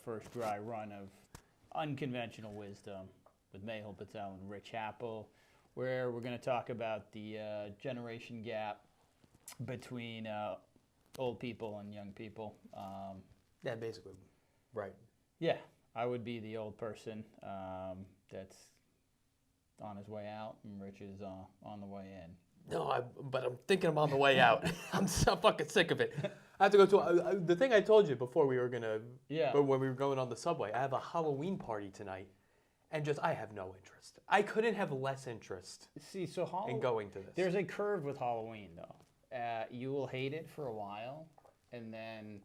first dry run of Unconventional Wisdom with Mehul Patel and Rich Happel, where we're going to talk about the generation gap between old people and young people. Yeah, basically. Right. Yeah, I would be the old person that's on his way out, and Rich is on the way in. No, but I'm thinking I'm on the way out. I'm so fucking sick of it. I have to go to the thing I told you before we were gonna. Yeah. But when we were going on the subway, I have a Halloween party tonight, and I have no interest. I couldn't have less interest. See, so in going to this. There's a curve with Halloween, though. You will hate it for a while, and then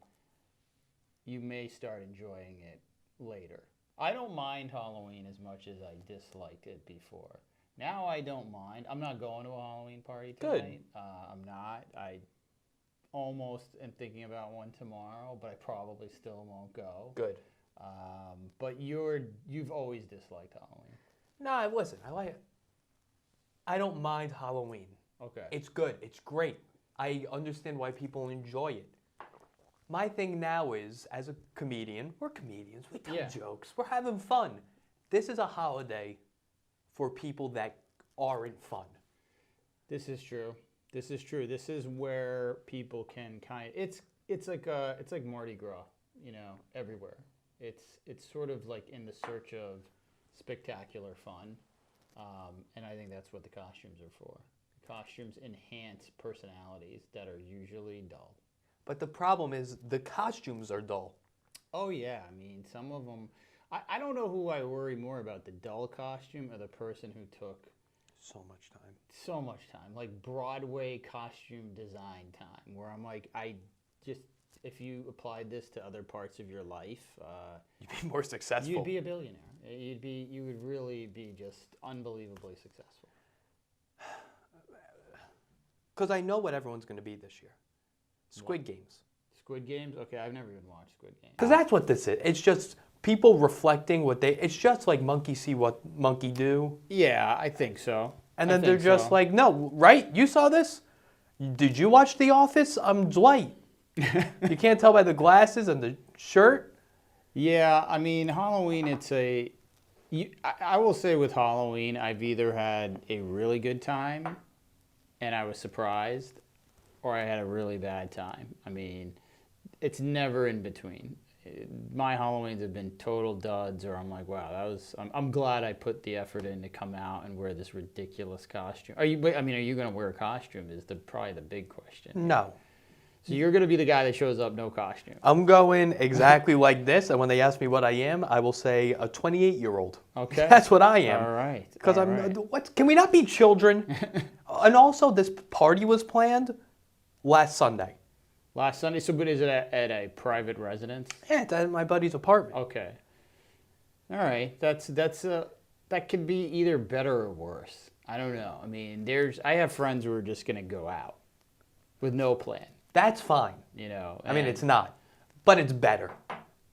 you may start enjoying it later. I don't mind Halloween as much as I disliked it before. Now I don't mind. I'm not going to a Halloween party tonight. Good. I'm not. I almost am thinking about one tomorrow, but I probably still won't go. Good. But you've always disliked Halloween. No, listen. I don't mind Halloween. Okay. It's good. It's great. I understand why people enjoy it. My thing now is, as a comedian, we're comedians. We tell jokes. We're having fun. This is a holiday for people that aren't fun. This is true. This is true. This is where people can it's like Mardi Gras, everywhere. It's sort of like in the search of spectacular fun, and I think that's what the costumes are for. Costumes enhance personalities that are usually dull. But the problem is the costumes are dull. Oh yeah, I mean some of them. I don't know who I worry more about, the dull costume or the person who took so much time. So much time, like Broadway costume design time, where I'm like, if you applied this to other parts of your life, you'd be more successful. You'd be a billionaire. You would really be just unbelievably successful. Because I know what everyone's going to be this year. Squid Games. Squid Games? Okay, I've never even watched Squid Games. Because that's what this is. It's just people reflecting it's just like monkey see what monkey do. Yeah, I think so. And then they're just like, no, right? You saw this? Did you watch The Office? I'm Dwight. You can't tell by the glasses and the shirt? Yeah, I mean, Halloween, I will say with Halloween, I've either had a really good time and I was surprised, or I had a really bad time. I mean, it's never in between. My Halloweens have been total duds, or I'm like, wow, I'm glad I put the effort in to come out and wear this ridiculous costume. Are you going to wear a costume is probably the big question. No. So you're going to be the guy that shows up no costume. I'm going exactly like this, and when they ask me what I am, I will say a 28-year-old. Okay. That's what I am. All right. Because can we not be children? And also, this party was planned last Sunday. Last Sunday? So, but is it at a private residence? Yeah, it's at my buddy's apartment. Okay. All right. That could be either better or worse. I don't know. I mean, I have friends who are just going to go out with no plan. That's fine. I mean, it's not, but it's better.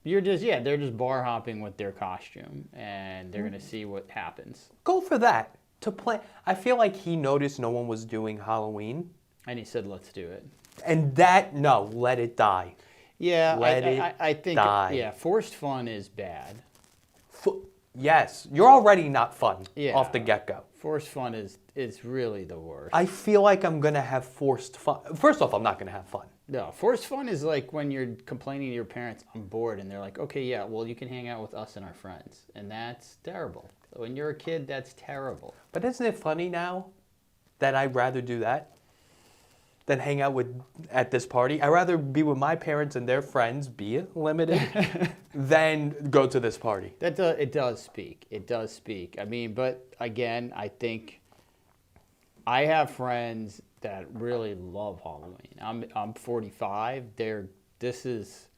They're just bar hopping with their costume, and they're going to see what happens. Go for that. To play. I feel like he noticed no one was doing Halloween. And he said, let's do it. And let it die. Yeah, I think, die. Yeah, forced fun is bad. Yes, you're already not fun off the get-go. Forced fun is really the worst. I feel like I'm going to have forced fun. First off, I'm not going to have fun. No, forced fun is like when you're complaining to your parents, I'm bored, and they're like, okay, yeah, well, you can hang out with us and our friends. And that's terrible. When you're a kid, that's terrible. But isn't it funny now that I'd rather do that than hang out at this party? I'd rather be with my parents and their friends, be it limited, than go to this party. It does speak. It does speak. I mean, but again, I think I have friends that really love Halloween. I'm 45. This is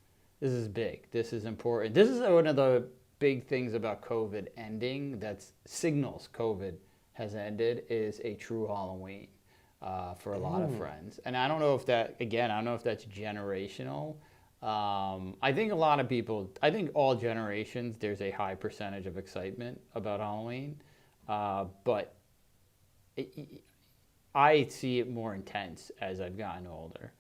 big. This is important. This is one of the big things about COVID ending that signals COVID has ended is a true Halloween for a lot of friends. And I don't know if that's generational. I think a lot of people, I think all generations, there's a high percentage of excitement about Halloween. But I see it more intense as I've gotten older.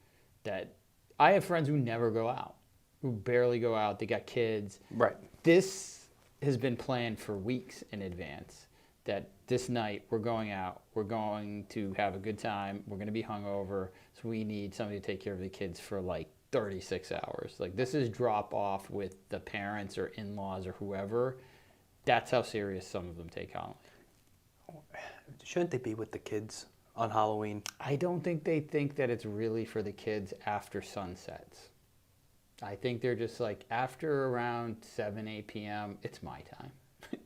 That I have friends who never go out. who barely go out. They got kids. Right. This has been planned for weeks in advance. That this night we're going out. We're going to have a good time. We're going to be hungover. So we need somebody to take care of the kids for like 36 hours. Like this is drop off with the parents or in-laws or whoever. That's how serious some of them take Halloween. Shouldn't they be with the kids on Halloween? I don't think they think that it's really for the kids after sunsets. I think they're just like, after around 7, 8 p.m., it's my time.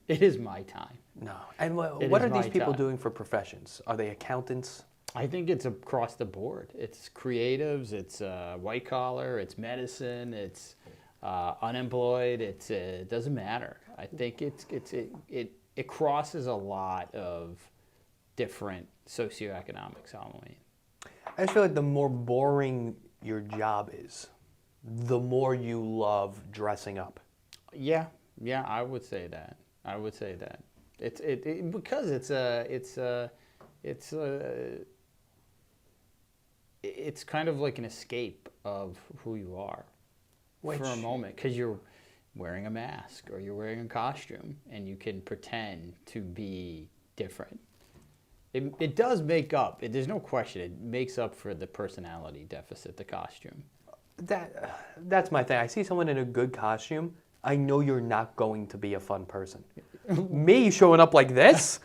It is my time. No. And what It are is these my people time. doing for professions? Are they accountants? I think it's across the board. It's creatives, it's white collar, it's medicine, it's unemployed. It doesn't matter. I think it crosses a lot of different socioeconomics. Halloween. I just feel like the more boring your job is, the more you love dressing up. Yeah, I would say that. It's because it's kind of like an escape of who you are for a moment, because you're wearing a mask or you're wearing a costume and you can pretend to be different. It does make up. There's no question. It makes up for the personality deficit, the costume. That's my thing. I see someone in a good costume, I know you're not going to be a fun person. Me showing up like this,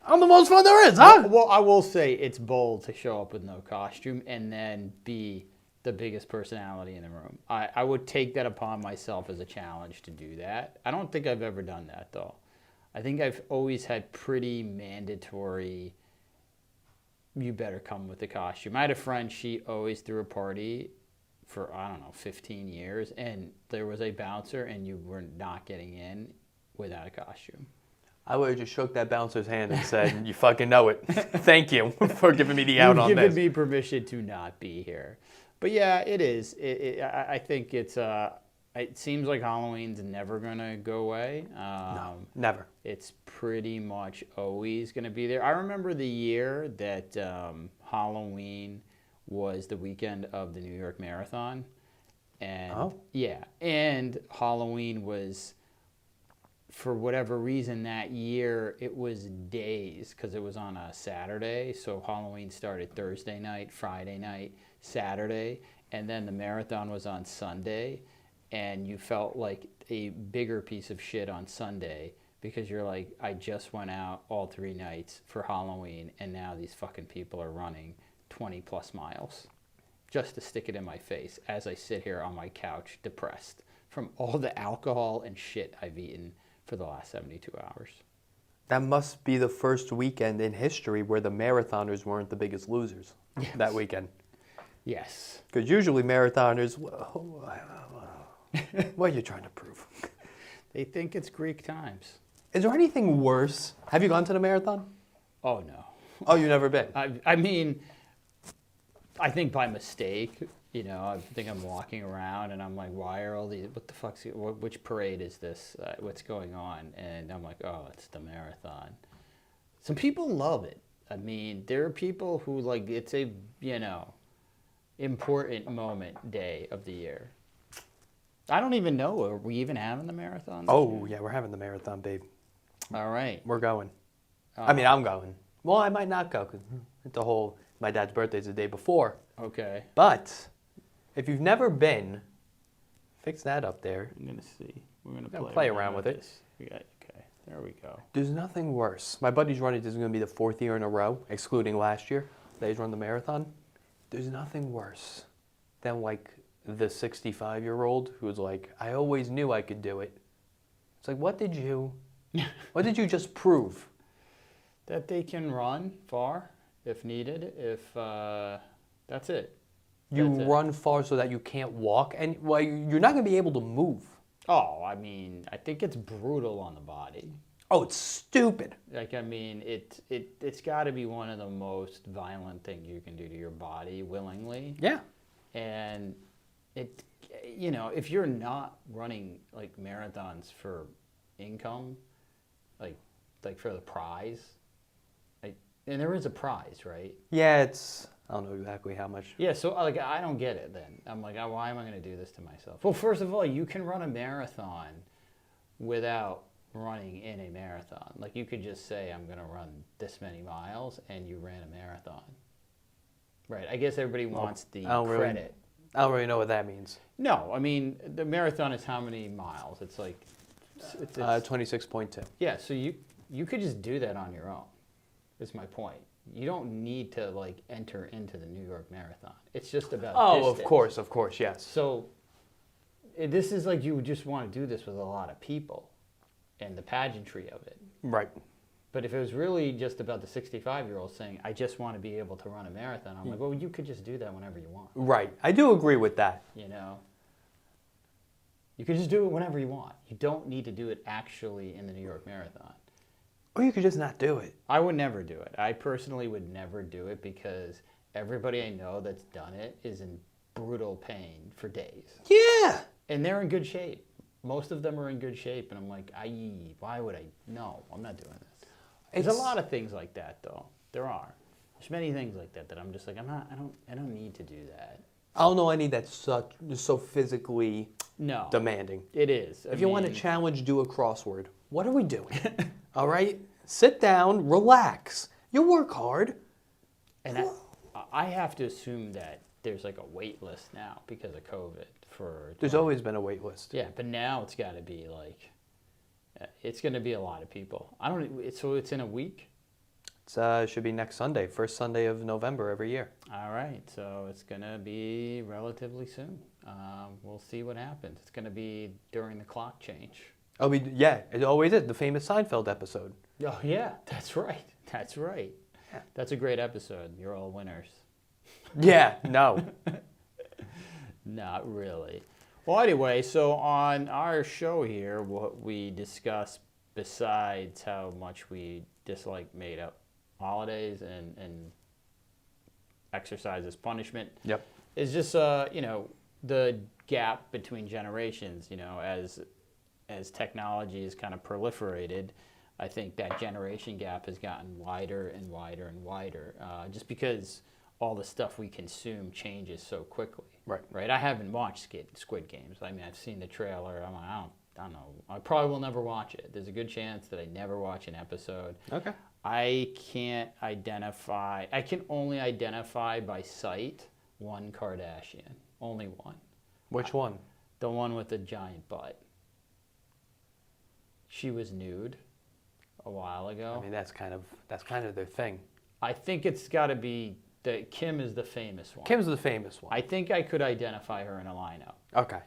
I'm the most fun there is, huh? Well, I will say it's bold to show up with no costume and then be the biggest personality in the room. I would take that upon myself as a challenge to do that. I don't think I've ever done that, though. I think I've always had pretty mandatory, you better come with the costume. I had a friend, she always threw a party for, 15 years, and there was a bouncer, and you were not getting in without a costume. I would have just shook that bouncer's hand and said, you fucking know it. Thank you for giving me the out on this. You've given me permission to not be here. But yeah, it is. I think it seems like Halloween's never going to go away. No, never. It's pretty much always going to be there. I remember the year that Halloween was the weekend of the New York Marathon. And yeah, and Halloween was, for whatever reason that year, it was days, because it was on a Saturday. So Halloween started Thursday night, Friday night, Saturday, and then the marathon was on Sunday. And you felt like a bigger piece of shit on Sunday, because you're like, I just went out all 3 nights for Halloween, and now these fucking people are running 20 plus miles just to stick it in my face as I sit here on my couch depressed from all the alcohol and shit I've eaten for the last 72 hours. That must be the first weekend in history where the marathoners weren't the biggest losers that weekend. Yes. Because usually marathoners, what are you trying to prove? They think it's Greek times. Is there anything worse? Have you gone to the marathon? Oh, no. Oh, you've never been? I mean, I think by mistake, I think I'm walking around and I'm like, why are all these, what the fuck's, which parade is this? What's going on? And I'm like, oh, it's the marathon. Some people love it. I mean, there are people who like, it's a, important moment day of the year. I don't even know, are we even having the marathon this year? Yeah, we're having the marathon, babe. All right. We're going. I mean, I'm going. Well, I might not go, because the whole, my dad's birthday's the day before. Okay. But if you've never been, fix that up there. I'm going to see. We're going to play around with it. this. Okay, there we go. There's nothing worse. My buddy's running, this is going to be the 4th year in a row, excluding last year, that he's run the marathon. There's nothing worse than like the 65-year-old who's like, I always knew I could do it. It's like, what did you just prove? That they can run far if needed, that's it. You That's it. run far so that you can't walk, and well, you're not going to be able to move. Oh, I mean, I think it's brutal on the body. Oh, it's stupid. Like, I mean, it's got to be one of the most violent things you can do to your body willingly. Yeah. And if you're not running like marathons for income, like for the prize, and there is a prize, right? Yeah, it's I don't know exactly how much. Yeah, so like I don't get it then. I'm like, why am I going to do this to myself? Well, first of all, you can run a marathon without running in a marathon. Like you could just say, I'm going to run this many miles, and you ran a marathon. Right. I guess everybody wants the credit. I don't really know what that means. No, I mean, the marathon is how many miles? It's like... It's 26.2. Yeah, so you could just do that on your own, is my point. You don't need to, like, enter into the New York Marathon. It's just about distance. Of course, yes. So this is like you just want to do this with a lot of people and the pageantry of it. Right. But if it was really just about the 65-year-old saying, I just want to be able to run a marathon, I'm like, well, you could just do that whenever you want. Right. I do agree with that. You know? You could just do it whenever you want. You don't need to do it actually in the New York Marathon. Or you could just not do it. I would never do it. I personally would never do it because everybody I know that's done it is in brutal pain for days. Yeah. And they're in good shape. Most of them are in good shape. And I'm like, why would I? No, I'm not doing this. There's a lot of things like that, though. There are. There's many things like that that I'm just like, I don't need to do that. I don't know any that's so physically demanding. It is. If you want a challenge, do a crossword. What are we doing? All right? Sit down, relax. You work hard. And I have to assume that there's like a wait list now because of COVID. There's always been a wait list. Yeah, but now it's got to be like, it's going to be a lot of people. So it's in a week? It should be next Sunday, first Sunday of November every year. All right, so it's going to be relatively soon. We'll see what happens. It's going to be during the clock change. Oh, yeah, it always is. The famous Seinfeld episode. Oh, yeah, that's right. That's right. Yeah. That's a great episode. You're all winners. Yeah, no. Not really. Well, anyway, so on our show here, what we discuss besides how much we dislike made-up holidays and exercise as punishment, is just the gap between generations. As technology has kind of proliferated, I think that generation gap has gotten wider and wider and wider, just because all the stuff we consume changes so quickly. Right. I haven't watched Squid Games. I mean, I've seen the trailer. I'm like, I don't know. I probably will never watch it. There's a good chance that I never watch an episode. Okay. I can only identify by sight one Kardashian. Only one. Which one? The one with the giant butt. She was nude a while ago. I mean, that's kind of their thing. I think it's got to be Kim is the famous one. Kim's the famous one. I think I could identify her in a lineup. Okay.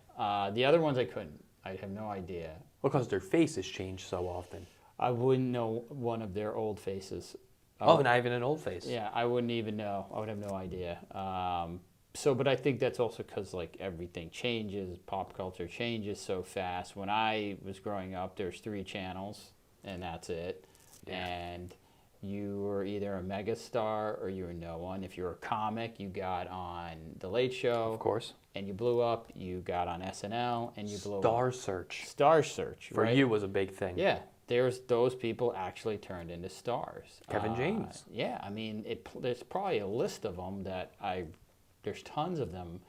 The other ones I couldn't. I have no idea. Well, because their faces change so often. I wouldn't know one of their old faces. Not even an old face. Yeah, I wouldn't even know. I would have no idea. But I think that's also because like everything changes, pop culture changes so fast. When I was growing up, there's 3 channels, and that's it. Yeah. And you were either a mega star or you were no one. If you were a comic, you got on The Late Show. Of course. And you blew up. You got on SNL, and you blew up. Star Search. Star Search, For you was a big thing. Yeah. Those people actually turned into stars. Kevin James. Yeah, I mean, there's probably a list of them there's tons of them.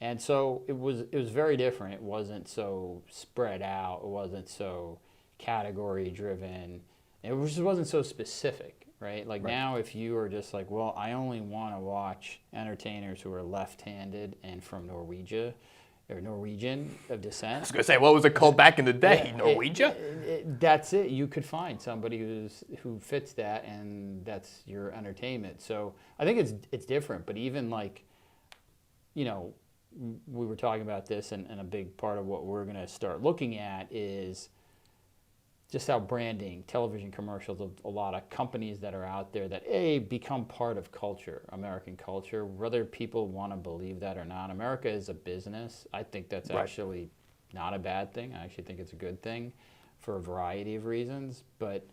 And so it was very different. It wasn't so spread out. It wasn't so category driven. It just wasn't so specific, right? Like now, if you are just like, well, I only want to watch entertainers who are left-handed and from Norwegian of descent. I was going to say, what was it called back in the day? Yeah, Norwegian? That's it. You could find somebody who fits that, and that's your entertainment. So I think it's different. But even like, we were talking about this, and a big part of what we're going to start looking at is just how branding, television commercials of a lot of companies that are out there that become part of culture, American culture, whether people want to believe that or not. America is a business. I think that's actually not a bad thing. I actually think it's a good thing for a variety of reasons, but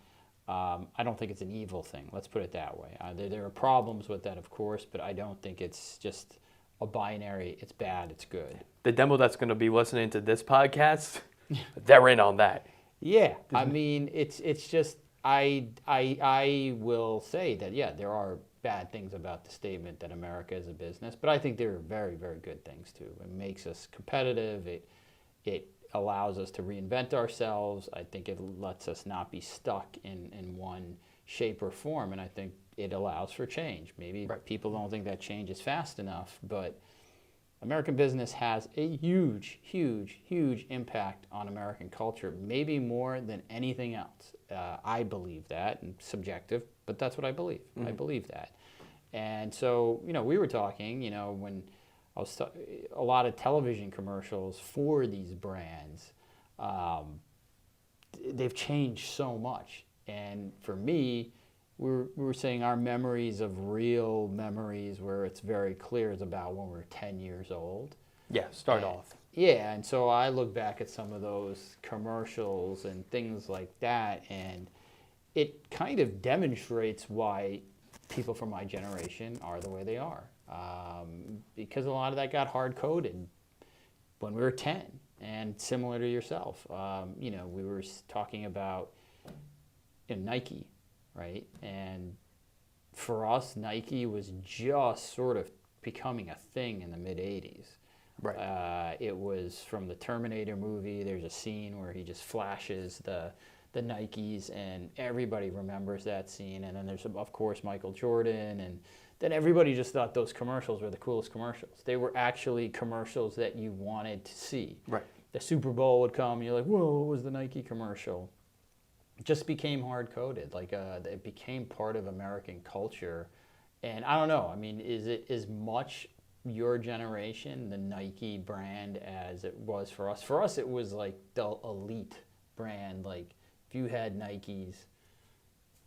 I don't think it's an evil thing. Let's put it that way. There are problems with that, of course, but I don't think it's just a binary, it's bad, it's good. The demo that's going to be listening to this podcast, they're in on that. Yeah, I mean, it's just I will say that there are bad things about the statement that America is a business, but I think there are very, very good things too. It makes us competitive. It allows us to reinvent ourselves. I think it lets us not be stuck in one shape or form, and I think it allows for change. Maybe people don't think that change is fast enough, but American business has a huge, huge, huge impact on American culture, maybe more than anything else. I believe that, and subjective, but that's what I believe. I believe that. And so, we were talking, when I was a lot of television commercials for these brands, they've changed so much. And for me, we were saying our memories of real memories where it's very clear is about when we were 10 years old. Yeah, start off. Yeah, and so I look back at some of those commercials and things like that, and it kind of demonstrates why people from my generation are the way they are. Because a lot of that got hard-coded when we were 10, and similar to yourself. We were talking about Nike, right? And for us, Nike was just sort of becoming a thing in the mid-'80s. Right. It was from the Terminator movie. There's a scene where he just flashes the Nikes, and everybody remembers that scene. And then there's, of course, Michael Jordan, and then everybody just thought those commercials were the coolest commercials. They were actually commercials that you wanted to see. Right. The Super Bowl would come, and you're like, whoa, what was the Nike commercial? It just became hard-coded. It became part of American culture. And I don't know, is it as much your generation, the Nike brand, as it was for us? For us, it was like the elite brand. Like, if you had Nikes,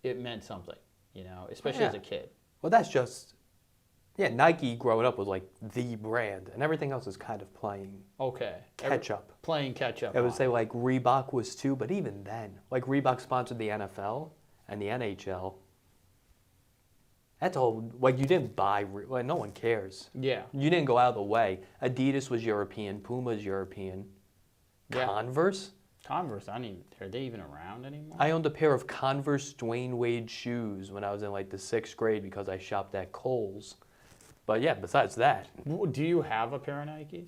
it meant something, especially as a kid. Well, that's just, Nike growing up was like the brand, and everything else is kind of playing catch up. Playing catch up. I would say like Reebok was too, but even then, like Reebok sponsored the NFL and the NHL. That's all. Like, you didn't buy. No one cares. Yeah. You didn't go out of the way. Adidas was European. Puma's European. Yeah. Converse. Are they even around anymore? I owned a pair of Converse Dwayne Wade shoes when I was in like the 6th grade because I shopped at Kohl's. But yeah, besides that. Do you have a pair of Nikes?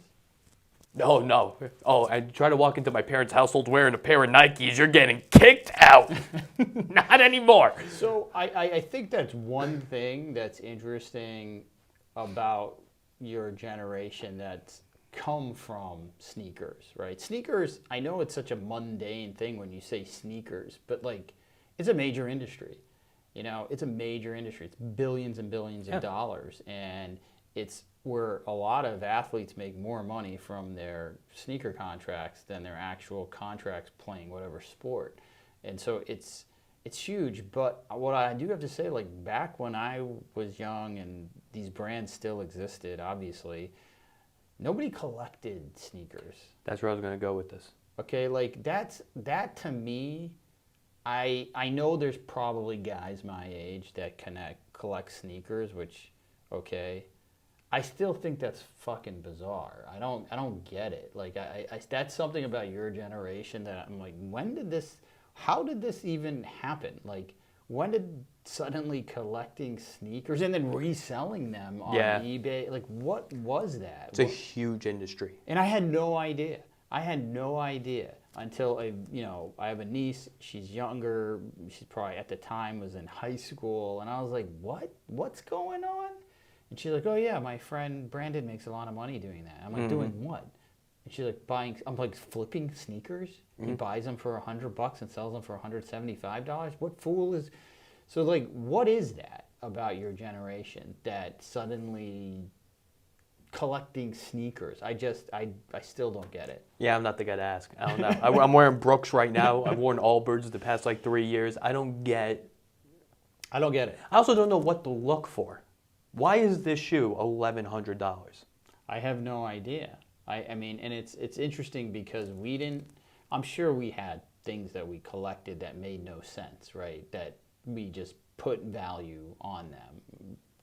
No. Oh, I try to walk into my parents' household wearing a pair of Nikes, you're getting kicked out. Not anymore. So I think that's one thing that's interesting about your generation that's come from sneakers, right? Sneakers, I know it's such a mundane thing when you say sneakers, but it's a major industry. It's a major industry. It's billions and billions of dollars, and it's where a lot of athletes make more money from their sneaker contracts than their actual contracts playing whatever sport. And so it's huge. But what I do have to say, back when I was young and these brands still existed, obviously, nobody collected sneakers. That's where I was going to go with this. Okay, that to me, I know there's probably guys my age that collect sneakers, which, okay, I still think that's fucking bizarre. I don't get it. That's something about your generation that I'm like, how did this even happen? When did suddenly collecting sneakers and then reselling them on eBay, what was that? It's a huge industry. And I had no idea. Until I have a niece. She's younger. She's probably at the time was in high school, and I was like, what's going on? And she's like, oh yeah, my friend Brandon makes a lot of money doing that. I'm like, doing what? And she's like, I'm like, flipping sneakers? He buys them for $100 and sells them for $175? What fool is... So what is that about your generation that suddenly collecting sneakers? I still don't get it. Yeah, I'm not the guy to ask. I don't know. I'm wearing Brooks right now. I've worn Allbirds the past 3 years. I don't get it. I also don't know what to look for. Why is this shoe $1,100? I have no idea. And it's interesting because I'm sure we had things that we collected that made no sense, right? That we just put value on them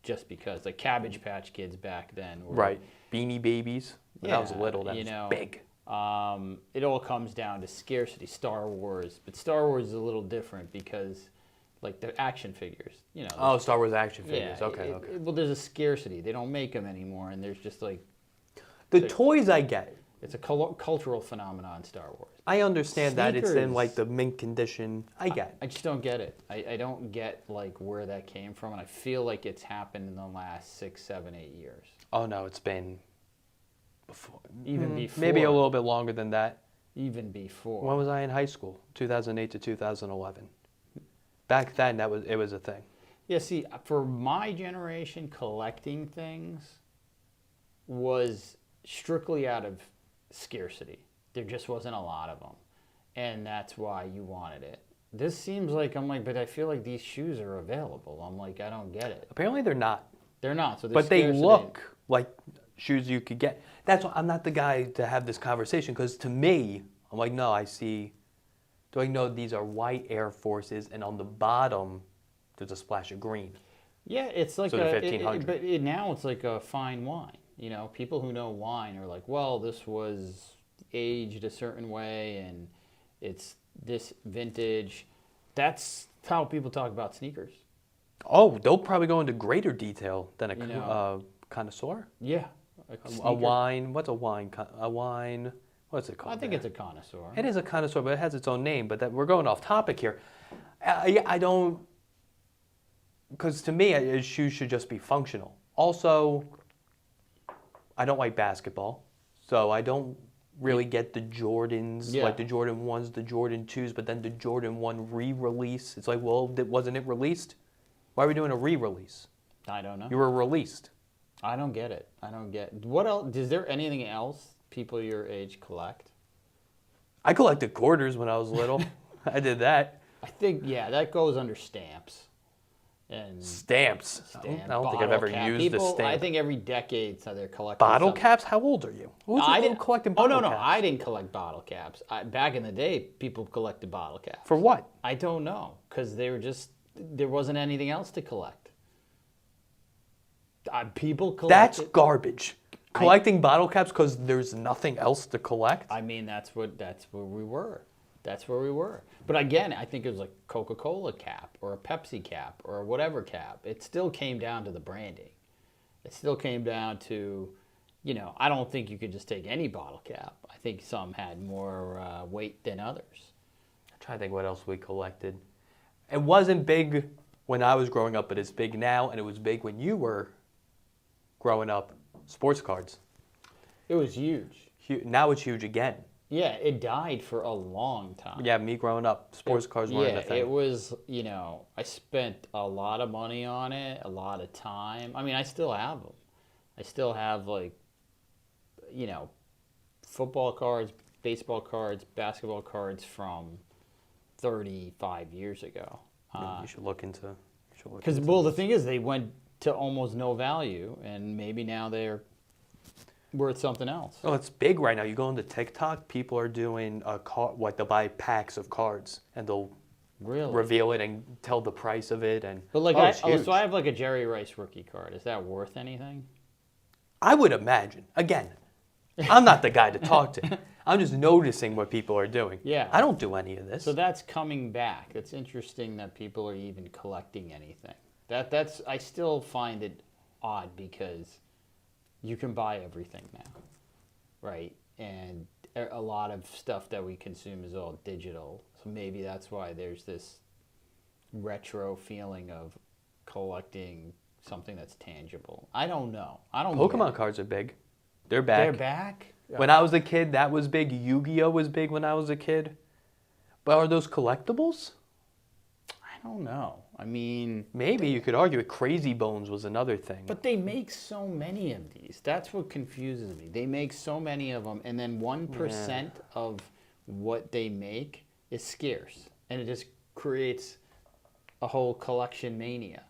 just because. Like Cabbage Patch Kids back then. Right. Beanie Babies. When I was little, that was big. It all comes down to scarcity. Star Wars. But Star Wars is a little different because like the action figures. You know. Oh, Star Wars action Yeah. figures. Okay, okay. Well, there's a scarcity. They don't make them anymore, and there's just like The toys I get. it's a cultural phenomenon in Star Wars. I understand that it's in Sneakers. like the mint condition. I get. I just don't get it. I don't get like where that came from, and I feel like it's happened in the last 6, 7, 8 years. Oh no, it's been before. Even before. Maybe a little bit longer than that. Even before. When was I in high school? 2008 to 2011. Back then, it was a thing. Yeah, see, for my generation, collecting things was strictly out of scarcity. There just wasn't a lot of them, and that's why you wanted it. This seems like, I'm like, but I feel like these shoes are available. I'm like, I don't get it. Apparently, they're not. They're not. So But they look like shoes you could get. That's why I'm not the guy to have this conversation, because to me, I'm like, no, do I know these are white Air Forces, and on the bottom, there's a splash of green. Yeah, it's like So the 1500. now it's like a fine wine. You know, people who know wine are like, well, this was aged a certain way, and it's this vintage. That's how people talk about sneakers. Oh, they'll probably go into greater detail than You know. connoisseur. Yeah, A sneaker. wine. What's a wine? A wine. What's it called? I think it's a connoisseur. It is a connoisseur, but it has its own name. But we're going off topic here. I don't, because to me, shoes should just be functional. Also, I don't like basketball, so I don't really get the Jordans, Yeah. like the Jordan 1s, the Jordan 2s, but then the Jordan 1 re-release. It's like, well, wasn't it released? Why are we doing a re-release? I don't know. You were released. I don't get it. I don't get what else. Is there anything else people your age collect? I collected quarters when I was little. I did that. I think that goes under stamps. And Stamps. I don't think I've ever used a stamp. I think every decade, so they're collecting Bottle something. caps? How old are you? Who's collecting bottle caps? I didn't collect bottle caps. Back in the day, people collected bottle caps. For what? I don't know, because there wasn't anything else to collect. People collected. That's garbage. Collecting bottle caps because there's nothing else to collect? I mean, that's where we were. That's where we were. But again, I think it was like Coca-Cola cap or a Pepsi cap or whatever cap. It still came down to the branding. It still came down to, I don't think you could just take any bottle cap. I think some had more weight than others. I'm trying to think what else we collected. It wasn't big when I was growing up, but it's big now, and it was big when you were growing up. Sports cards. It was huge. Now it's huge again. Yeah, it died for a long time. Yeah, me growing up, sports cards weren't a thing. Yeah, it was, I spent a lot of money on it, a lot of time. I mean, I still have them. I still have, football cards, baseball cards, basketball cards from 35 years ago. You should look into. Because, the thing is, they went to almost no value, and maybe now they're worth something else. Oh, it's big right now. You go into TikTok, people are doing they'll buy packs of cards, and they'll reveal it and tell the price of it. And But so I have like a Jerry Rice rookie card. Is that worth anything? I would imagine. Again, I'm not the guy to talk to. I'm just noticing what people are doing. Yeah. I don't do any of this. So that's coming back. It's interesting that people are even collecting anything. That's I still find it odd because you can buy everything now, right? And a lot of stuff that we consume is all digital. So maybe that's why there's this retro feeling of collecting something that's tangible. I don't know. Pokemon cards are big. They're back. They're back? When I was a kid, that was big. Yu-Gi-Oh was big when I was a kid. But are those collectibles? I don't know. I mean, maybe you could argue it. Crazy Bones was another thing. But they make so many of these. That's what confuses me. They make so many of them, and then 1% of what they make is scarce. And it just creates a whole collection mania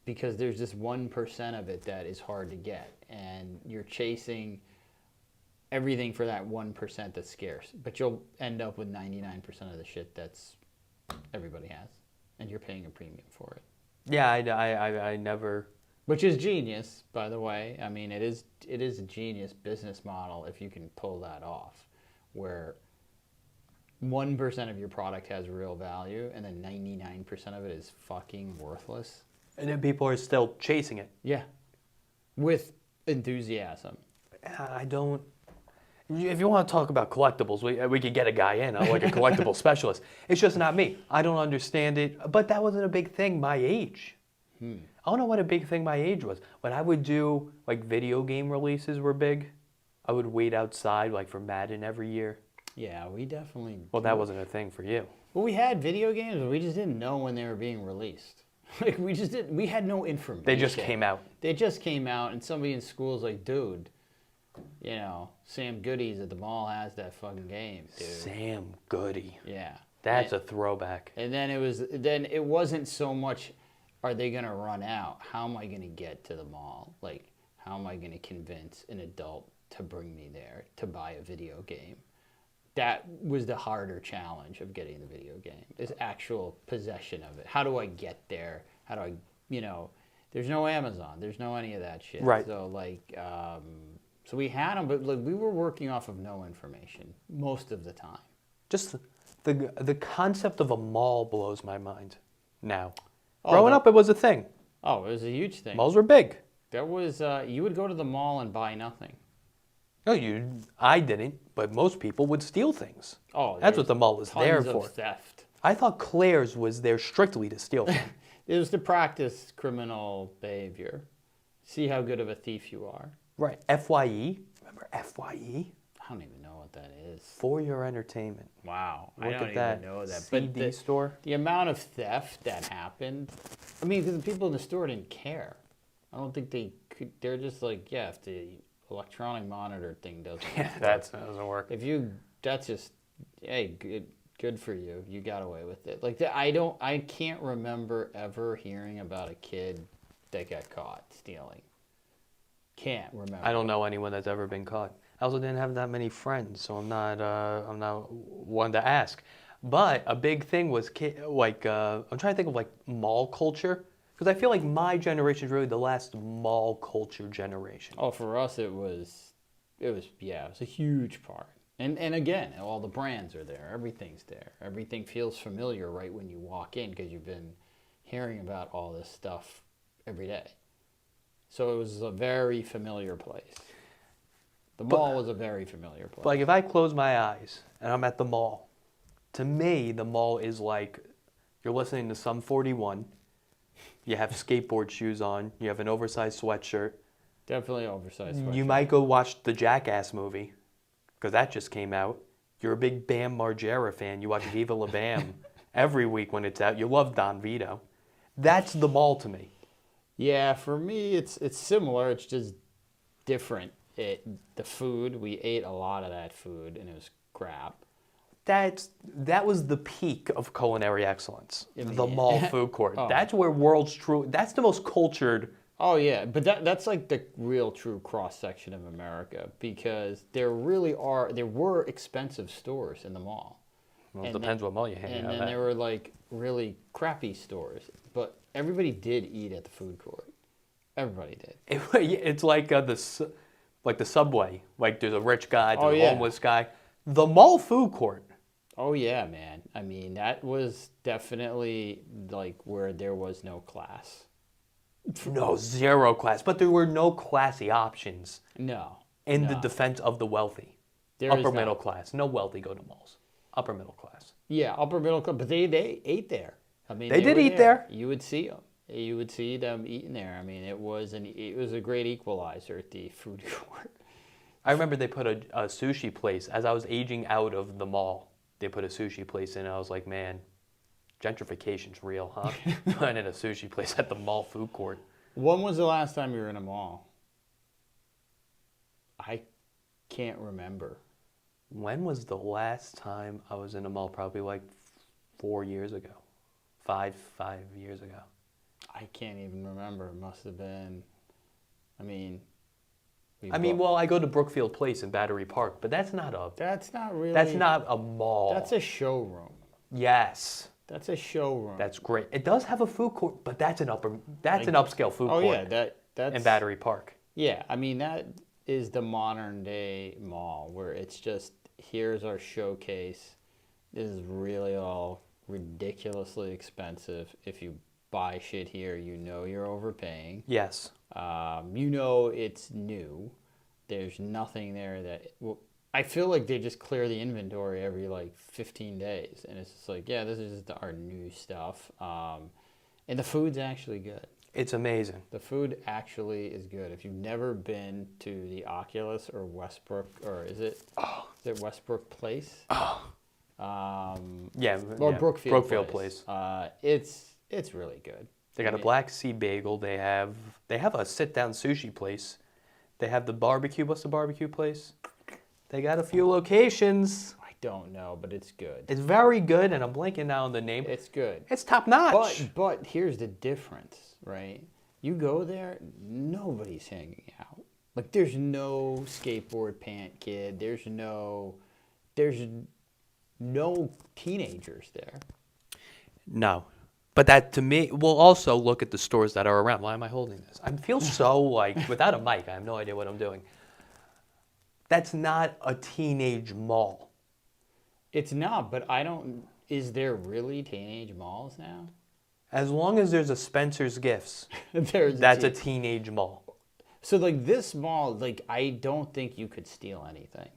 because there's this 1% of it that is hard to get. And you're chasing everything for that 1% that's scarce. But you'll end up with 99% of the shit that's everybody has. And you're paying a premium for it. Yeah, I never. Which is genius, by the way. I mean, it is a genius business model if you can pull that off, where 1% of your product has real value, and then 99% of it is fucking worthless. And then people are still chasing it. Yeah, with enthusiasm. I don't. If you want to talk about collectibles, we could get a guy in, like a collectible specialist. It's just not me. I don't understand it. But that wasn't a big thing my age. I don't know what a big thing my age was. When I would do, like, video game releases were big, I would wait outside, like, for Madden every year. Yeah, we definitely... Well, that wasn't a thing for you. Well, we had video games, but we just didn't know when they were being released. Like, we just didn't... We had no information. They just came out. They just came out, and somebody in school was like, dude, you know, Sam Goody's at the mall has that fucking game, dude. Sam Goody. Yeah. That's a throwback. And then it wasn't so much, are they going to run out? How am I going to get to the mall? Like, how am I going to convince an adult to bring me there to buy a video game? That was the harder challenge of getting the video game, is actual possession of it. How do I get there? How do I, you know, there's no Amazon. There's no any of that shit. Right. So, like, so we had them, but like, we were working off of no information most of the time. Just the concept of a mall blows my mind now. Oh, Growing up, it was a thing. Oh, it was a huge thing. Malls were big. There was, you would go to the mall and buy nothing. No, I didn't, but most people would steal things. Oh, That's what the mall was there tons for. of theft. I thought Claire's was there strictly to steal things. It was to practice criminal behavior. See how good of a thief you are. Right. FYE. Remember FYE? I don't even know what that is. For your entertainment. Wow. Look I don't at that. even know that. CD But store. the amount of theft that happened, I mean, because the people in the store didn't care. I don't think they could, they're just like, yeah, if the electronic monitor thing doesn't work. That doesn't work. That's just, hey, good for you. You got away with it. Like, I can't remember ever hearing about a kid that got caught stealing. Can't remember. I don't know anyone that's ever been caught. I also didn't have that many friends, so I'm not one to ask. But a big thing was I'm trying to think of like mall culture, because I feel like my generation is really the last mall culture generation. Oh, for us it was a huge part. And again, all the brands are there. Everything's there. Everything feels familiar right when you walk in because you've been hearing about all this stuff every day. So it was a very familiar place. The mall was a very familiar place. Like if I close my eyes and I'm at the mall, to me the mall is like you're listening to Sum 41. You have skateboard shoes on. You have an oversized sweatshirt. Definitely oversized sweatshirt. You might go watch the Jackass movie, because that just came out. You're a big Bam Margera fan. You watch Viva La Bam every week when it's out. You love Don Vito. That's the mall to me. Yeah, for me, it's similar. It's just different. The food, we ate a lot of that food, and it was crap. That was the peak of culinary excellence. I mean, the mall food court. Oh. That's where that's the most cultured. Oh yeah, but that's like the real true cross section of America, because there were expensive stores in the mall. Well, it depends what mall you hang And out then at. there were like really crappy stores, but everybody did eat at the food court. Everybody did. It's like the Subway. Like there's a rich guy, there's a homeless guy. The mall food court. Oh yeah, man. I mean, that was definitely like where there was no class. No, zero class. But there were no classy options. No. In the defense of the wealthy. Upper middle class. No wealthy go to malls. Upper middle class. Yeah, upper middle class. But they ate there. I mean, they did eat there. You would see them. You would see them eating there. I mean, it was a great equalizer at the food court. I remember they put a sushi place. As I was aging out of the mall, they put a sushi place in. I was like, man, gentrification's real, huh? Finding a sushi place at the mall food court. When was the last time you were in a mall? I can't remember. When was the last time I was in a mall? Probably like 4 years ago. Five years ago. I can't even remember. It must have been, I mean... well, I go to Brookfield Place in Battery Park, but that's not really... That's not a mall. That's a showroom. Yes. That's a showroom. That's great. It does have a food court, but that's an upscale food court. Oh yeah, that's in Battery Park. Yeah, I mean that is the modern day mall where it's just here's our showcase, is really all ridiculously expensive. If you buy shit here, you know you're overpaying. Yes. You know it's new. There's nothing there that... Well, I feel like they just clear the inventory every, like, 15 days. And it's just like, yeah, this is just our new stuff. And the food's actually good. It's amazing. The food actually is good. If you've never been to the Oculus or Westbrook, or is it Westbrook Place? Yeah. Or yeah. Brookfield Place. It's really good. They got a Black Sea Bagel. They have a sit-down sushi place. They have the barbecue. What's the barbecue place? They got a few locations. I don't know, but it's good. It's very good, and I'm blanking now on the name. It's good. It's top notch. But here's the difference, right? You go there, nobody's hanging out. Like, there's no skateboard pant kid. There's no teenagers there. No. But that, to me, we'll also look at the stores that are around. Why am I holding this? I feel so, like, without a mic, I have no idea what I'm doing. That's not a teenage mall. It's not, but is there really teenage malls now? As long as there's a Spencer's Gifts, that's a teenage mall. So, like, this mall, like, I don't think you could steal anything.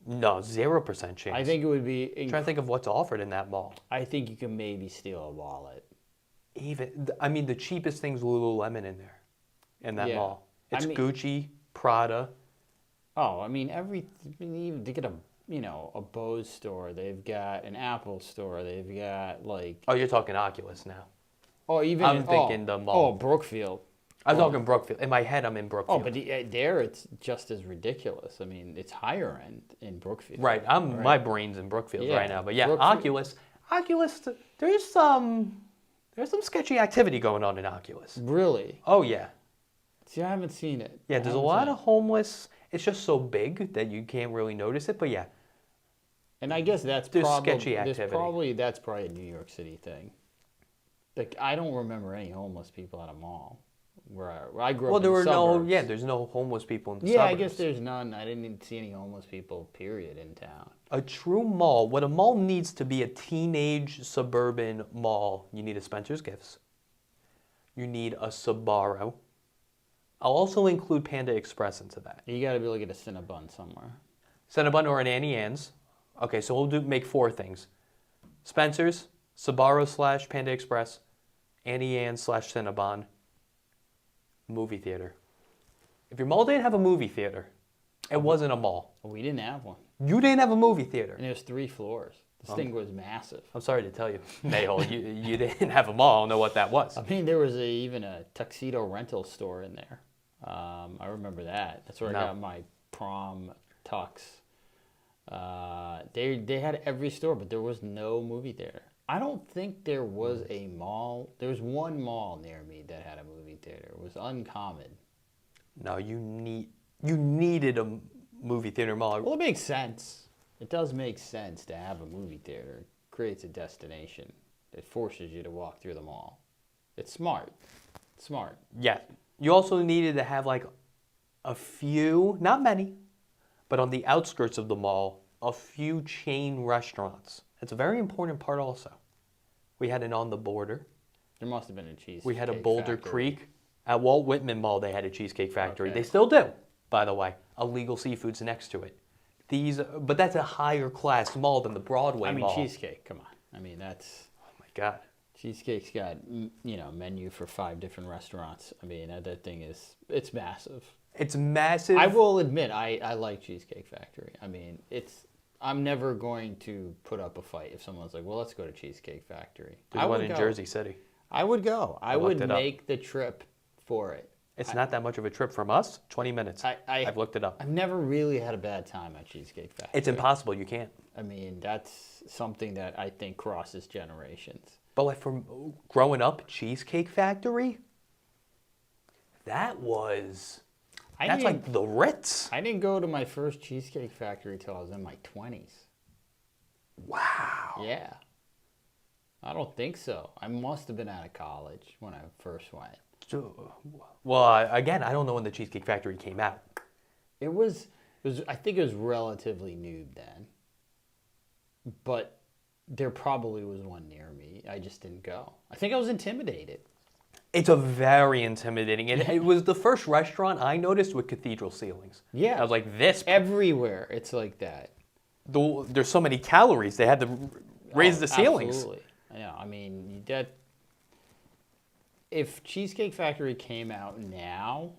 No, 0% chance. I think it would be... I'm trying to think of what's offered in that mall. I think you can maybe steal a wallet. The cheapest thing's Lululemon in there, in that mall. It's Gucci, Prada. Oh, I mean, they get a Bose store. They've got an Apple store. They've got, like... Oh, you're talking Oculus now. Oh, even... I'm thinking the mall. Oh, Brookfield. I'm talking Brookfield. In my head, I'm in Brookfield. Oh, but there it's just as ridiculous. I mean, it's higher end in Brookfield. Right. My brain's in Brookfield right now. But yeah, Brookfield. Oculus, there's some sketchy activity going on in Oculus. Really? Oh, yeah. See, I haven't seen it. Yeah, there's a lot of homeless. It's just so big that you can't really notice it, but yeah. And I guess that's sketchy activity. That's probably a New York City thing. Like, I don't remember any homeless people at a mall. Where I grew up in the suburbs. There's no homeless people in the suburbs. suburbs. Yeah, I guess there's none. I didn't see any homeless people, period, in town. A true mall, what a mall needs to be a teenage suburban mall, you need a Spencer's Gifts. You need a Sbarro. I'll also include Panda Express into that. You got to be able to get a Cinnabon somewhere. Cinnabon or an Annie Ann's. Okay, so we'll make 4 things. Spencer's, Sbarro / Panda Express, Annie Ann's / Cinnabon, movie theater. If your mall didn't have a movie theater, it wasn't a mall. Well, we didn't have one. You didn't have a movie theater. And there's 3 floors. This thing was massive. I'm sorry to tell you, Mehul, you didn't have a mall. I don't know what that was. I mean, there was even a tuxedo rental store in there. I remember that. That's where I got my prom tux. They had every store, but there was no movie theater. I don't think there was a mall. There was one mall near me that had a movie theater. It was uncommon. No, you needed a movie theater mall. Well, it makes sense. It does make sense to have a movie theater. It creates a destination. It forces you to walk through the mall. It's smart. It's smart. Yeah. You also needed to have like a few, not many, but on the outskirts of the mall, a few chain restaurants. It's a very important part also. We had an On the Border. There must have been a cheesecake. We had a Boulder Factory. Creek. At Walt Whitman Mall, they had a Cheesecake Factory. Okay. They still do, by the way. Illegal Seafood's next to it. But that's a higher class mall than the Broadway Mall. I mean, Cheesecake, come on. I mean, that's... Oh, my God. Cheesecake's got, menu for 5 different restaurants. I mean, that thing it's massive. It's massive. I will admit, I like Cheesecake Factory. I mean, I'm never going to put up a fight if someone's like, well, let's go to Cheesecake Factory. There's one in Jersey City. I would go. I would make the trip for it. It's not that much of a trip from us. 20 minutes. I've looked it up. I've never really had a bad time at Cheesecake Factory. It's impossible. You can't. I mean, that's something that I think crosses generations. But like from growing up, Cheesecake Factory, that's like the Ritz. I didn't go to my first Cheesecake Factory till I was in my 20s. Wow. Yeah. I don't think so. I must have been out of college when I first went. Well, again, I don't know when the Cheesecake Factory came out. I think it was relatively new then. but there probably was one near me. I just didn't go. I think I was intimidated. It's a very intimidating. It was the first restaurant I noticed with cathedral ceilings. Yeah. I was like, this. Everywhere it's like that. There's so many calories. They had to raise the ceilings. Absolutely. I know. I mean, if Cheesecake Factory came out now,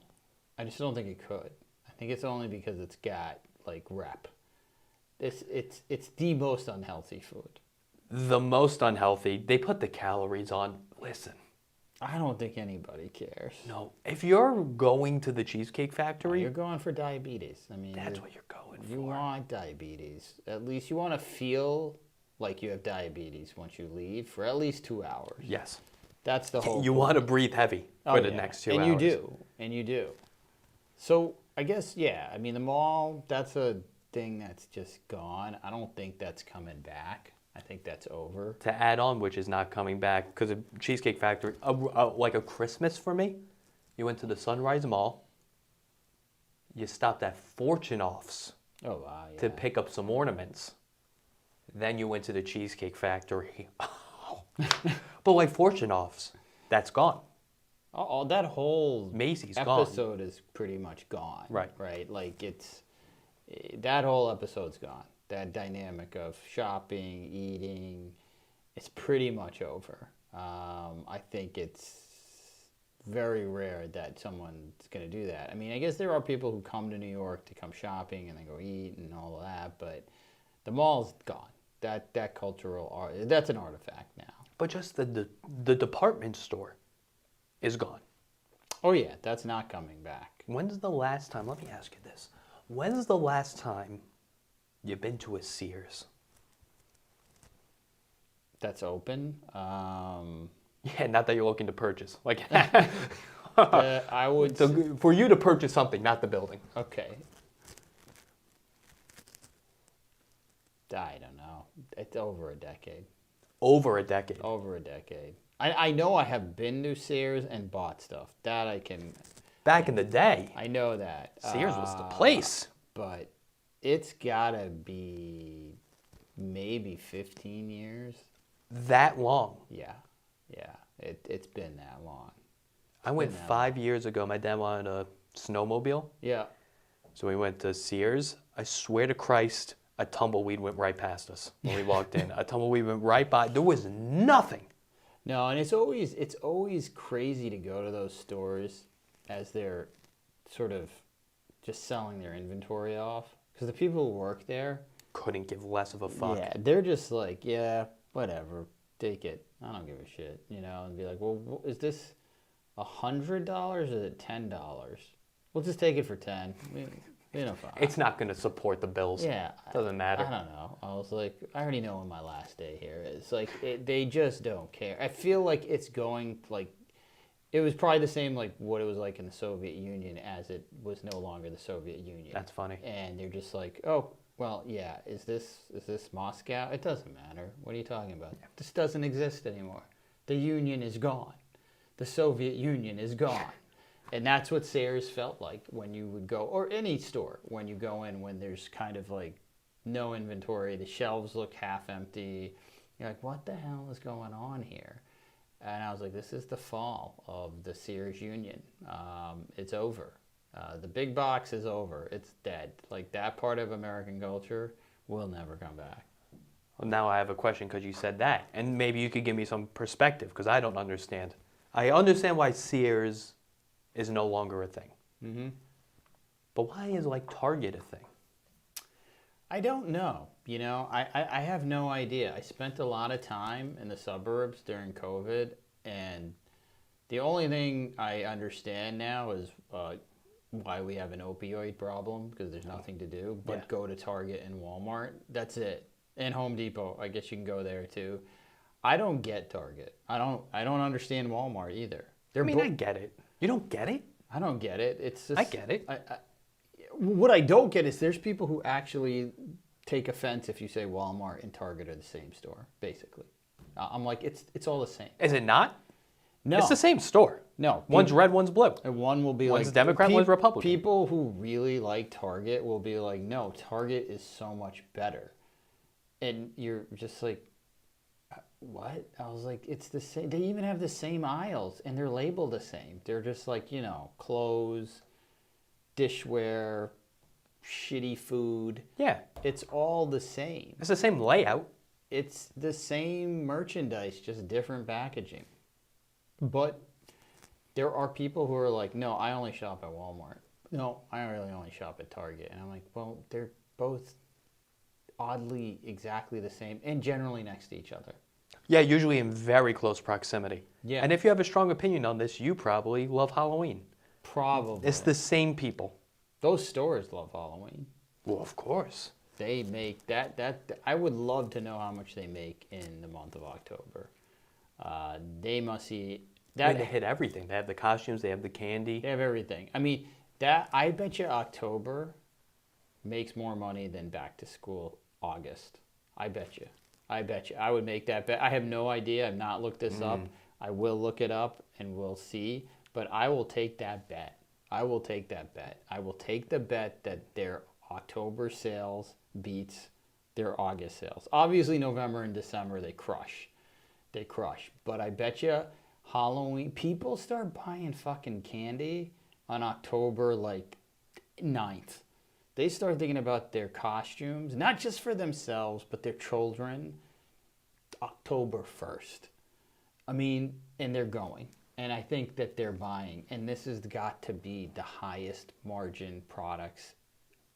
I just don't think it could. I think it's only because it's got like rep. It's the most unhealthy food. The most unhealthy. They put the calories on. Listen. I don't think anybody cares. No. If you're going to the Cheesecake Factory, You're going for diabetes. I mean, that's what you're going for. you want diabetes. At least you want to feel like you have diabetes once you leave for at least 2 hours. Yes. That's the whole You point. want to breathe heavy for the next 2 hours. And you do. And you do. So I guess, yeah, I mean, the mall, that's a thing that's just gone. I don't think that's coming back. I think that's over. To add on, which is not coming back, because of Cheesecake Factory, like a Christmas for me, you went to the Sunrise Mall, you stopped at Fortune Offs Oh, wow, yeah. to pick up some ornaments. Then you went to the Cheesecake Factory. But like Fortune Offs, that's gone. Oh, that whole Macy's gone. episode is pretty much gone. Right. Right. Like that whole episode's gone. That dynamic of shopping, eating, it's pretty much over. I think it's very rare that someone's going to do that. I mean, I guess there are people who come to New York to come shopping and then go eat and all of that, but the mall's gone. That cultural art, that's an artifact now. But just the department store is gone. Oh yeah, that's not coming back. When's the last time, let me ask you this. When's the last time you've been to a Sears? That's open. Yeah, not that you're looking to purchase. Like, I would. so for you to purchase something, not the building. Okay. I don't know. It's over a decade. Over a decade. Over a decade. I know I have been to Sears and bought stuff. That I can. Back in the day, I know that. Sears was the place. But it's gotta be maybe 15 years. That long. Yeah. Yeah. It's been that long. I went 5 years ago. My dad wanted a snowmobile. Yeah. So we went to Sears. I swear to Christ, a tumbleweed went right past us when we walked in. A tumbleweed went right by. There was nothing. No, and it's always crazy to go to those stores as they're sort of just selling their inventory off. Because the people who work there Couldn't give less of a fuck. yeah, they're just like, yeah, whatever, take it. I don't give a shit, and be like, well, is this $100 or is it $10? We'll just take it for 10. Fine. It's not going to support the bills. Yeah. Doesn't matter. I don't know. I was like, I already know when my last day here is. Like, they just don't care. I feel like it's going, like, it was probably the same, like, what it was like in the Soviet Union as it was no longer the Soviet Union. That's funny. And they're just like, oh, well, yeah, is this Moscow? It doesn't matter. What are you talking about? Yeah. This doesn't exist anymore. The Union is gone. The Soviet Union is gone. And that's what Sears felt like when you would go, or any store, when you go in, when there's kind of like no inventory, the shelves look half empty. You're like, what the hell is going on here? And I was like, this is the fall of the Sears Union. It's over. The big box is over. It's dead. Like, that part of American culture will never come back. Well, now I have a question because you said that. And maybe you could give me some perspective because I don't understand. I understand why Sears is no longer a thing. Mm-hmm. But why is, like, Target a thing? I don't know. I have no idea. I spent a lot of time in the suburbs during COVID, and the only thing I understand now is why we have an opioid problem, because there's nothing to do but go to Target and Walmart. That's it. And Home Depot. I guess you can go there too. I don't get Target. I don't understand Walmart either. I get it. You don't get it? I don't get it. It's just, I get it. What I don't get is there's people who actually take offense if you say Walmart and Target are the same store, basically. I'm like, it's all the same. Is it not? No. It's the same store. No. One's red, one's blue. And one will be one's like... Democrat, one's Republican. People who really like Target will be like, no, Target is so much better. and you're just like, what? I was like, it's the same. They even have the same aisles, and they're labeled the same. They're just like, clothes, dishware, shitty food. Yeah, It's all the same. it's the same layout. It's the same merchandise, just different packaging. But there are people who are like, no, I only shop at Walmart. No, I really only shop at Target. And I'm like, well, they're both oddly exactly the same and generally next to each other. Yeah, usually in very close proximity. Yeah. And if you have a strong opinion on this, you probably love Halloween. Probably. It's the same people. Those stores love Halloween. Well, of course. They make that I would love to know how much they make in the month of October. They must see that They hit everything. They have the costumes, they have the candy. they have everything. I mean, I bet you October makes more money than back to school August. I bet you. I would make that bet. I have no idea. I've not looked this up. I will look it up and we'll see. But I will take that bet. I will take that bet. I will take the bet that their October sales beats their August sales. Obviously, November and December, they crush. They crush. But I bet you Halloween, people start buying fucking candy on October, 9th. They start thinking about their costumes, not just for themselves, but their children, October 1st. I mean, and they're going. And I think that they're buying. And this has got to be the highest margin products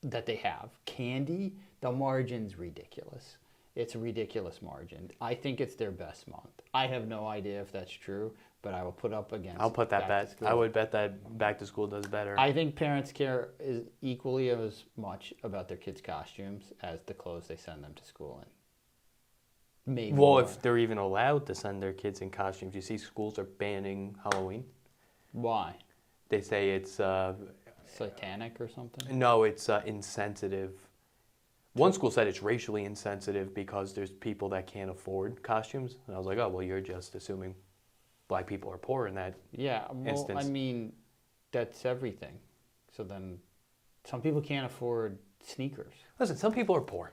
that they have. Candy, the margin's ridiculous. It's a ridiculous margin. I think it's their best month. I have no idea if that's true, but I will put up against. I'll put that back to bet. school. I would bet that back to school does better. I think parents care is equally as much about their kids' costumes as the clothes they send them to school in. Maybe. Well, more. if they're even allowed to send their kids in costumes, you see schools are banning Halloween. Why? They say it's Satanic or something? no, it's insensitive. One school said it's racially insensitive because there's people that can't afford costumes, and I was like, oh well, you're just assuming black people are poor in that. Yeah, well, Instance. I mean, that's everything. So then, some people can't afford sneakers. Listen, some people are poor.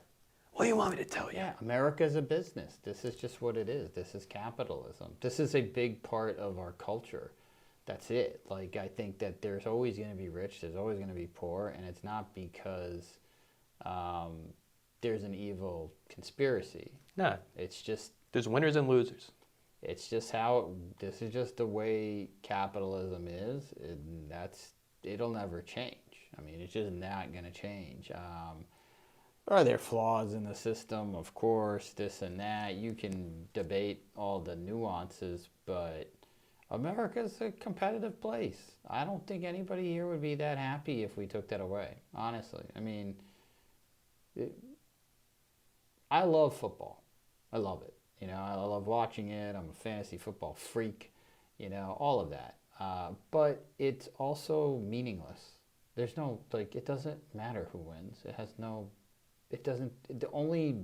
What do you want me to tell you? Yeah, America's a business. This is just what it is. This is capitalism. This is a big part of our culture. That's it. I think that there's always going to be rich, there's always going to be poor, and it's not because there's an evil conspiracy. No, It's just there's winners and losers. this is just the way capitalism is, and it'll never change. I mean, it's just not going to change. Are there flaws in the system? Of course, this and that. You can debate all the nuances, but America's a competitive place. I don't think anybody here would be that happy if we took that away, honestly. I mean, I love football. I love it. I love watching it. I'm a fantasy football freak, all of that. But it's also meaningless. There's no, it doesn't matter who wins. It doesn't, the only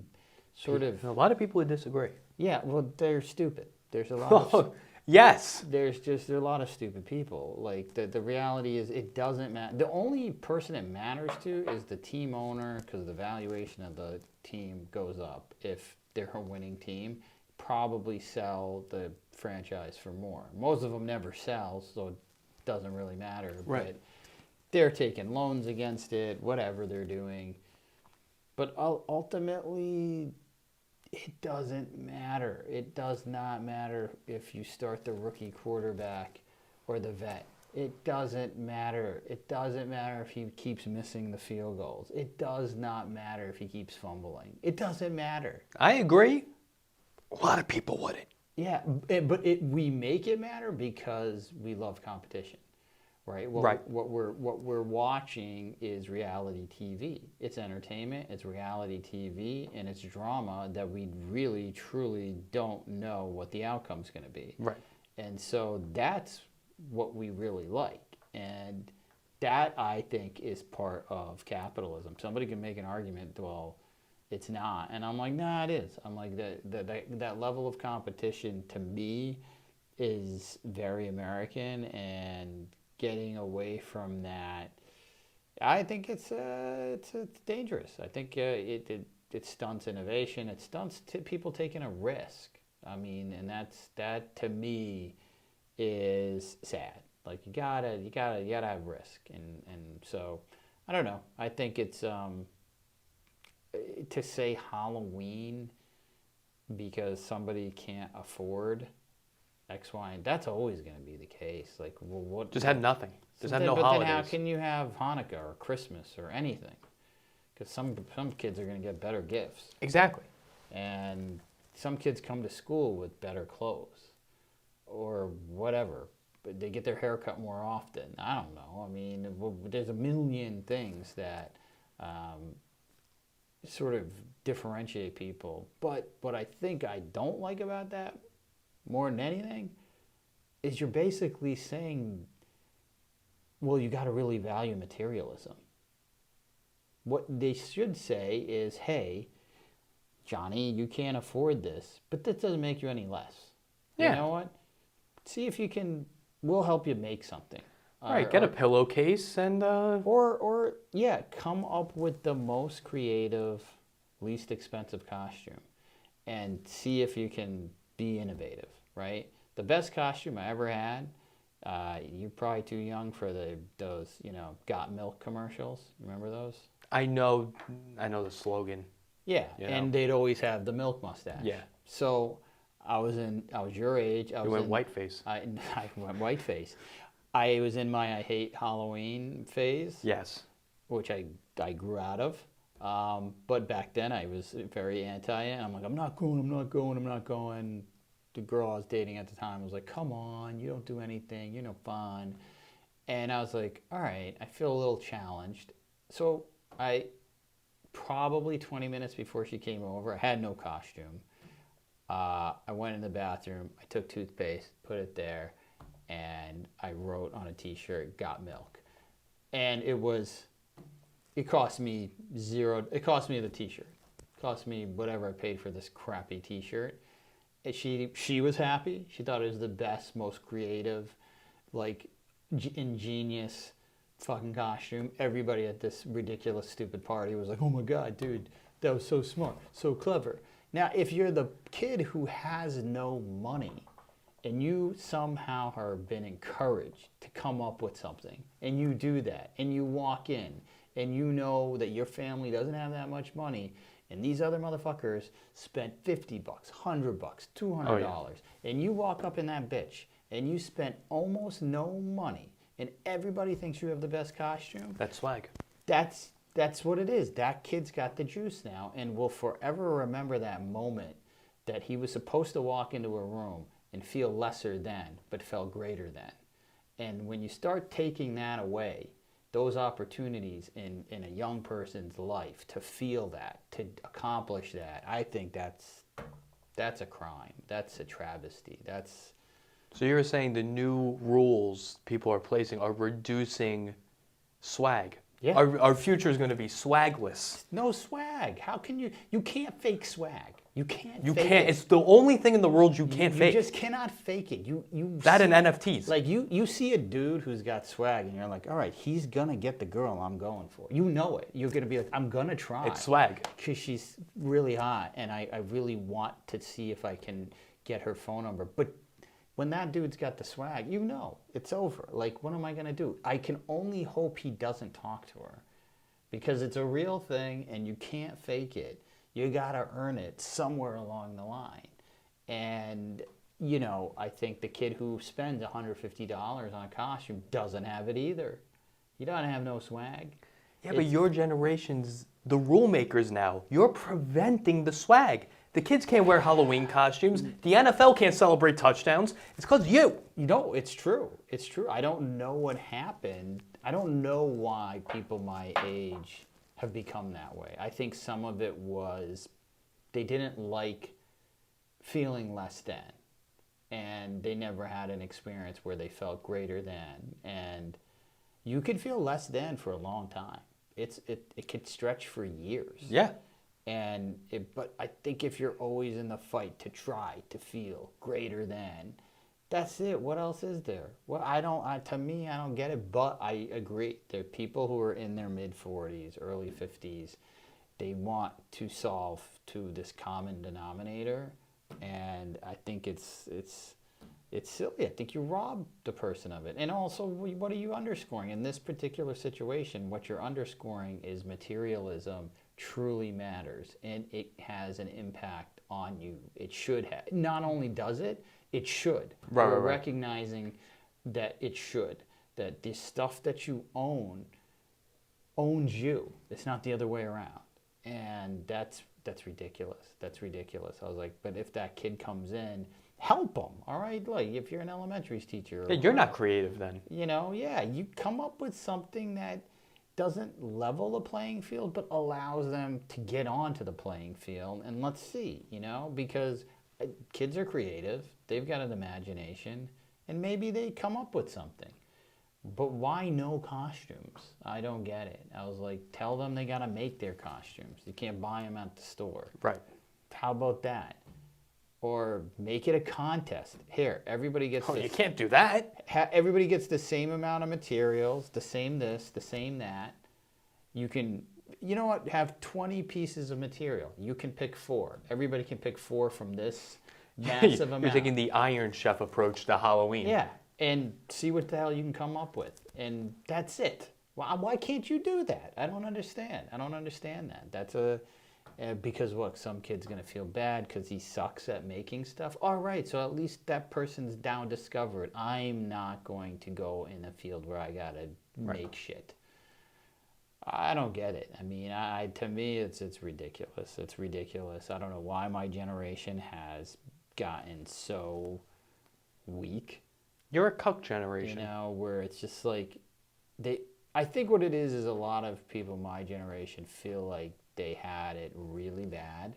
sort of, A lot of people would disagree. yeah, well, they're stupid. There's a lot of, Yes. there are a lot of stupid people. The reality is it doesn't matter. The only person it matters to is the team owner, because the valuation of the team goes up. If they're a winning team, probably sell the franchise for more. Most of them never sell, so it doesn't really matter. Right. But they're taking loans against it, whatever they're doing. But ultimately, it doesn't matter. It does not matter if you start the rookie quarterback or the vet. It doesn't matter. It doesn't matter if he keeps missing the field goals. It does not matter if he keeps fumbling. It doesn't matter. I agree. A lot of people wouldn't. Yeah, but we make it matter because we love competition, right? Right. What we're watching is reality TV. It's entertainment. It's reality TV, and it's drama that we really truly don't know what the outcome's going to be. Right. And so that's what we really like, and that I think is part of capitalism. Somebody can make an argument, well, it's not, and I'm like, nah, it is. I'm like that level of competition to me is very American, and getting away from that, I think it's dangerous. I think it stunts innovation. It stunts people taking a risk. I mean, and that to me is sad. Like you gotta have risk, and so I don't know. I think it's to say Halloween because somebody can't afford X, Y, and that's always going to be the case. Like, well, what? Just have nothing. Just have no but holidays. Then how can you have Hanukkah or Christmas or anything? Because some kids are going to get better gifts, Exactly. and some kids come to school with better clothes or whatever. But they get their hair cut more often. I don't know. I mean, there's a million things that sort of differentiate people. But what I think I don't like about that more than anything is you're basically saying, well, you got to really value materialism. What they should say is, hey, Johnny, you can't afford this, but that doesn't make you any less. Yeah. You know what? See if you can, we'll help you make something. Right, get a pillowcase and... Or come up with the most creative, least expensive costume and see if you can be innovative, right? The best costume I ever had, you're probably too young for those, Got Milk commercials. Remember those? I know the slogan. Yeah, and they'd always have the milk mustache. Yeah. So I was your age. You went whiteface. I went whiteface. I was in my I hate Halloween phase. Yes. Which I grew out of. But back then I was very anti it. I'm like, I'm not going. The girl I was dating at the time was like, come on, you don't do anything, you're no fun. And I was like, all right, I feel a little challenged. So I, probably 20 minutes before she came over, I had no costume. I went in the bathroom, I took toothpaste, put it there, and I wrote on a t-shirt, got milk. And it cost me zero, it cost me the t-shirt. It cost me whatever I paid for this crappy t-shirt. And she was happy. She thought it was the best, most creative, like ingenious fucking costume. Everybody at this ridiculous, stupid party was like, oh my God, dude, that was so smart, so clever. Now, if you're the kid who has no money and you somehow have been encouraged to come up with something and you do that and you walk in and you know that your family doesn't have that much money and these other motherfuckers spent $50, $100, $200, and you walk up in that bitch and you spent almost no money and everybody thinks you have the best costume. That's swag. That's what it is. That kid's got the juice now and will forever remember that moment that he was supposed to walk into a room and feel lesser than, but felt greater than. And when you start taking that away, those opportunities in a young person's life to feel that, to accomplish that, I think that's a crime. That's a travesty. So you're saying the new rules people are placing are reducing swag? Yeah. Our future is going to be swagless. No swag. How can you can't fake swag. You can't You fake can't. it. It's the only thing in the world you can't fake. You just cannot fake it. You that see, and NFTs. Like you see a dude who's got swag and you're like, all right, he's gonna get the girl I'm going for. You know it. You're gonna be like, I'm gonna try. It's swag. Because she's really hot and I really want to see if I can get her phone number. But when that dude's got the swag, you know, it's over. Like, what am I gonna do? I can only hope he doesn't talk to her. Because it's a real thing and you can't fake it. You gotta earn it somewhere along the line. And, I think the kid who spends $150 on a costume doesn't have it either. You don't have no swag. Yeah, but your generation's the rule makers now. You're preventing the swag. The kids can't wear Halloween costumes. The NFL can't celebrate touchdowns. It's because you. It's true. It's true. I don't know what happened. I don't know why people my age have become that way. I think some of it was they didn't like feeling less than. And they never had an experience where they felt greater than. And you could feel less than for a long time. It could stretch for years. Yeah. But I think if you're always in the fight to try to feel greater than, that's it. What else is there? Well, to me, I don't get it, but I agree. There are people who are in their mid-40s, early 50s, they want to solve to this common denominator, and I think it's silly. I think you rob the person of it. And also, what are you underscoring in this particular situation? What you're underscoring is materialism truly matters, and it has an impact on you. It should have. Not only does it, it should. We're recognizing that it should. That the stuff that you own owns you. It's not the other way around. And that's ridiculous. That's ridiculous. I was like, but if that kid comes in, help them, all right? Like, if you're an elementary teacher. Yeah, you're not creative then. You know, yeah, you come up with something that doesn't level the playing field, but allows them to get onto the playing field. And let's see, you know, because kids are creative. They've got an imagination. And maybe they come up with something. But why no costumes? I don't get it. I was like, tell them they got to make their costumes. You can't buy them at the store. Right. How about that? Or make it a contest. Here, everybody gets you can't do that. Everybody gets the same amount of materials, the same this, the same that. You can, you know what, have 20 pieces of material. You can pick 4. Everybody can pick 4 from this massive amount. You're taking the Iron Chef approach to Halloween. Yeah, and see what the hell you can come up with. And that's it. Why can't you do that? I don't understand. I don't understand that. That's because look, some kid's going to feel bad because he sucks at making stuff. All right, so at least that person's down to discover it. I'm not going to go in a field where I got to make shit. I don't get it. I mean, to me, it's ridiculous. It's ridiculous. I don't know why my generation has gotten so weak. You're a cuck generation. You know, where it's just like, I think what it is a lot of people my generation feel like they had it really bad.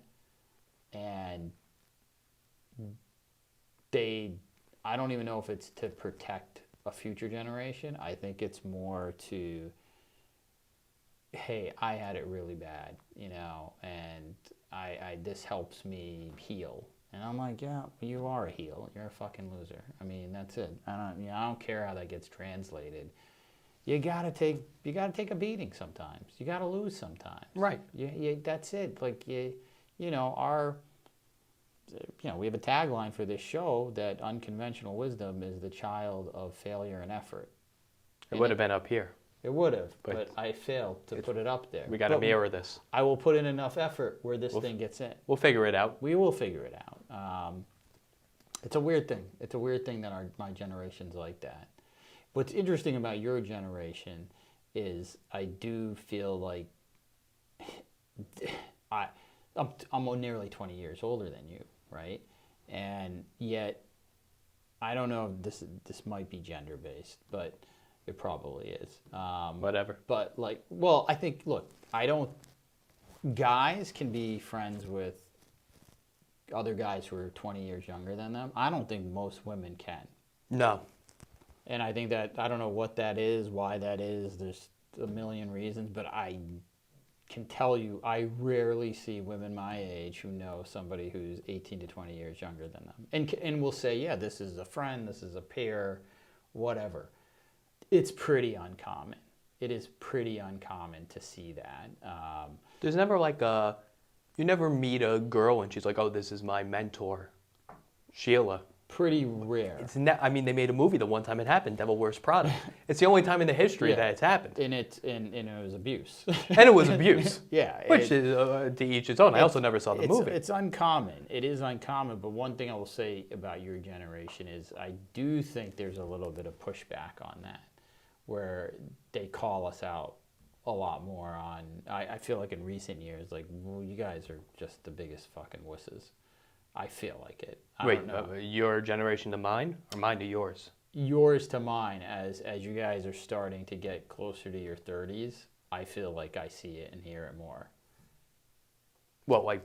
And I don't even know if it's to protect a future generation. I think it's more to, hey, I had it really bad, you know, and this helps me heal. And I'm like, yeah, you are a heel. You're a fucking loser. I mean, that's it. I don't care how that gets translated. You gotta take a beating sometimes. You gotta lose sometimes. Right. That's it. Like we have a tagline for this show that unconventional wisdom is the child of failure and effort. It would have been up here. It would have, but I failed to put it up there. We got to mirror this. I will put in enough effort where this thing gets in. We'll figure it out. We will figure it out. It's a weird thing. It's a weird thing that my generation's like that. What's interesting about your generation is I do feel like I'm nearly 20 years older than you, right? And yet, I don't know if this might be gender-based, but it probably is. Whatever. But I think, look, guys can be friends with other guys who are 20 years younger than them. I don't think most women can. No. And I think that, I don't know what that is, why that is. There's a million reasons, but I can tell you, I rarely see women my age who know somebody who's 18 to 20 years younger than them. And will say, yeah, this is a friend, this is a peer, whatever. It's pretty uncommon. It is pretty uncommon to see that. There's never you never meet a girl and she's like, oh, this is my mentor, Sheila. Pretty rare. I mean, they made a movie the one time it happened, Devil Wears Prada. It's the only time in the history that it's happened. And it was abuse. And it was abuse. Yeah. Which is to each its own. I also never saw the movie. It's uncommon. It is uncommon. But one thing I will say about your generation is I do think there's a little bit of pushback on that, where they call us out a lot more on, I feel like in recent years, like, well, you guys are just the biggest fucking wusses. I feel like it. Wait, your generation to mine or mine to yours? Yours to mine, as you guys are starting to get closer to your 30s, I feel like I see it and hear it more. Well, wait,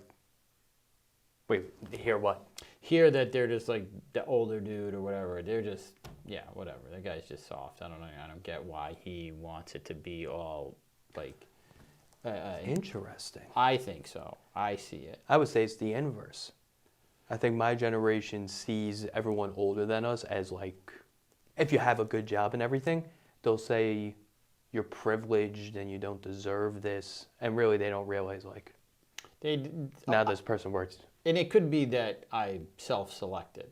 hear what? Hear that they're just like the older dude or whatever. They're just, yeah, whatever. That guy's just soft. I don't know. I don't get why he wants it to be all like. Interesting. I think so. I see it. I would say it's the inverse. I think my generation sees everyone older than us as if you have a good job and everything, they'll say, you're privileged and you don't deserve this, and really they don't realize like They, now this person works. and it could be that I self-selected,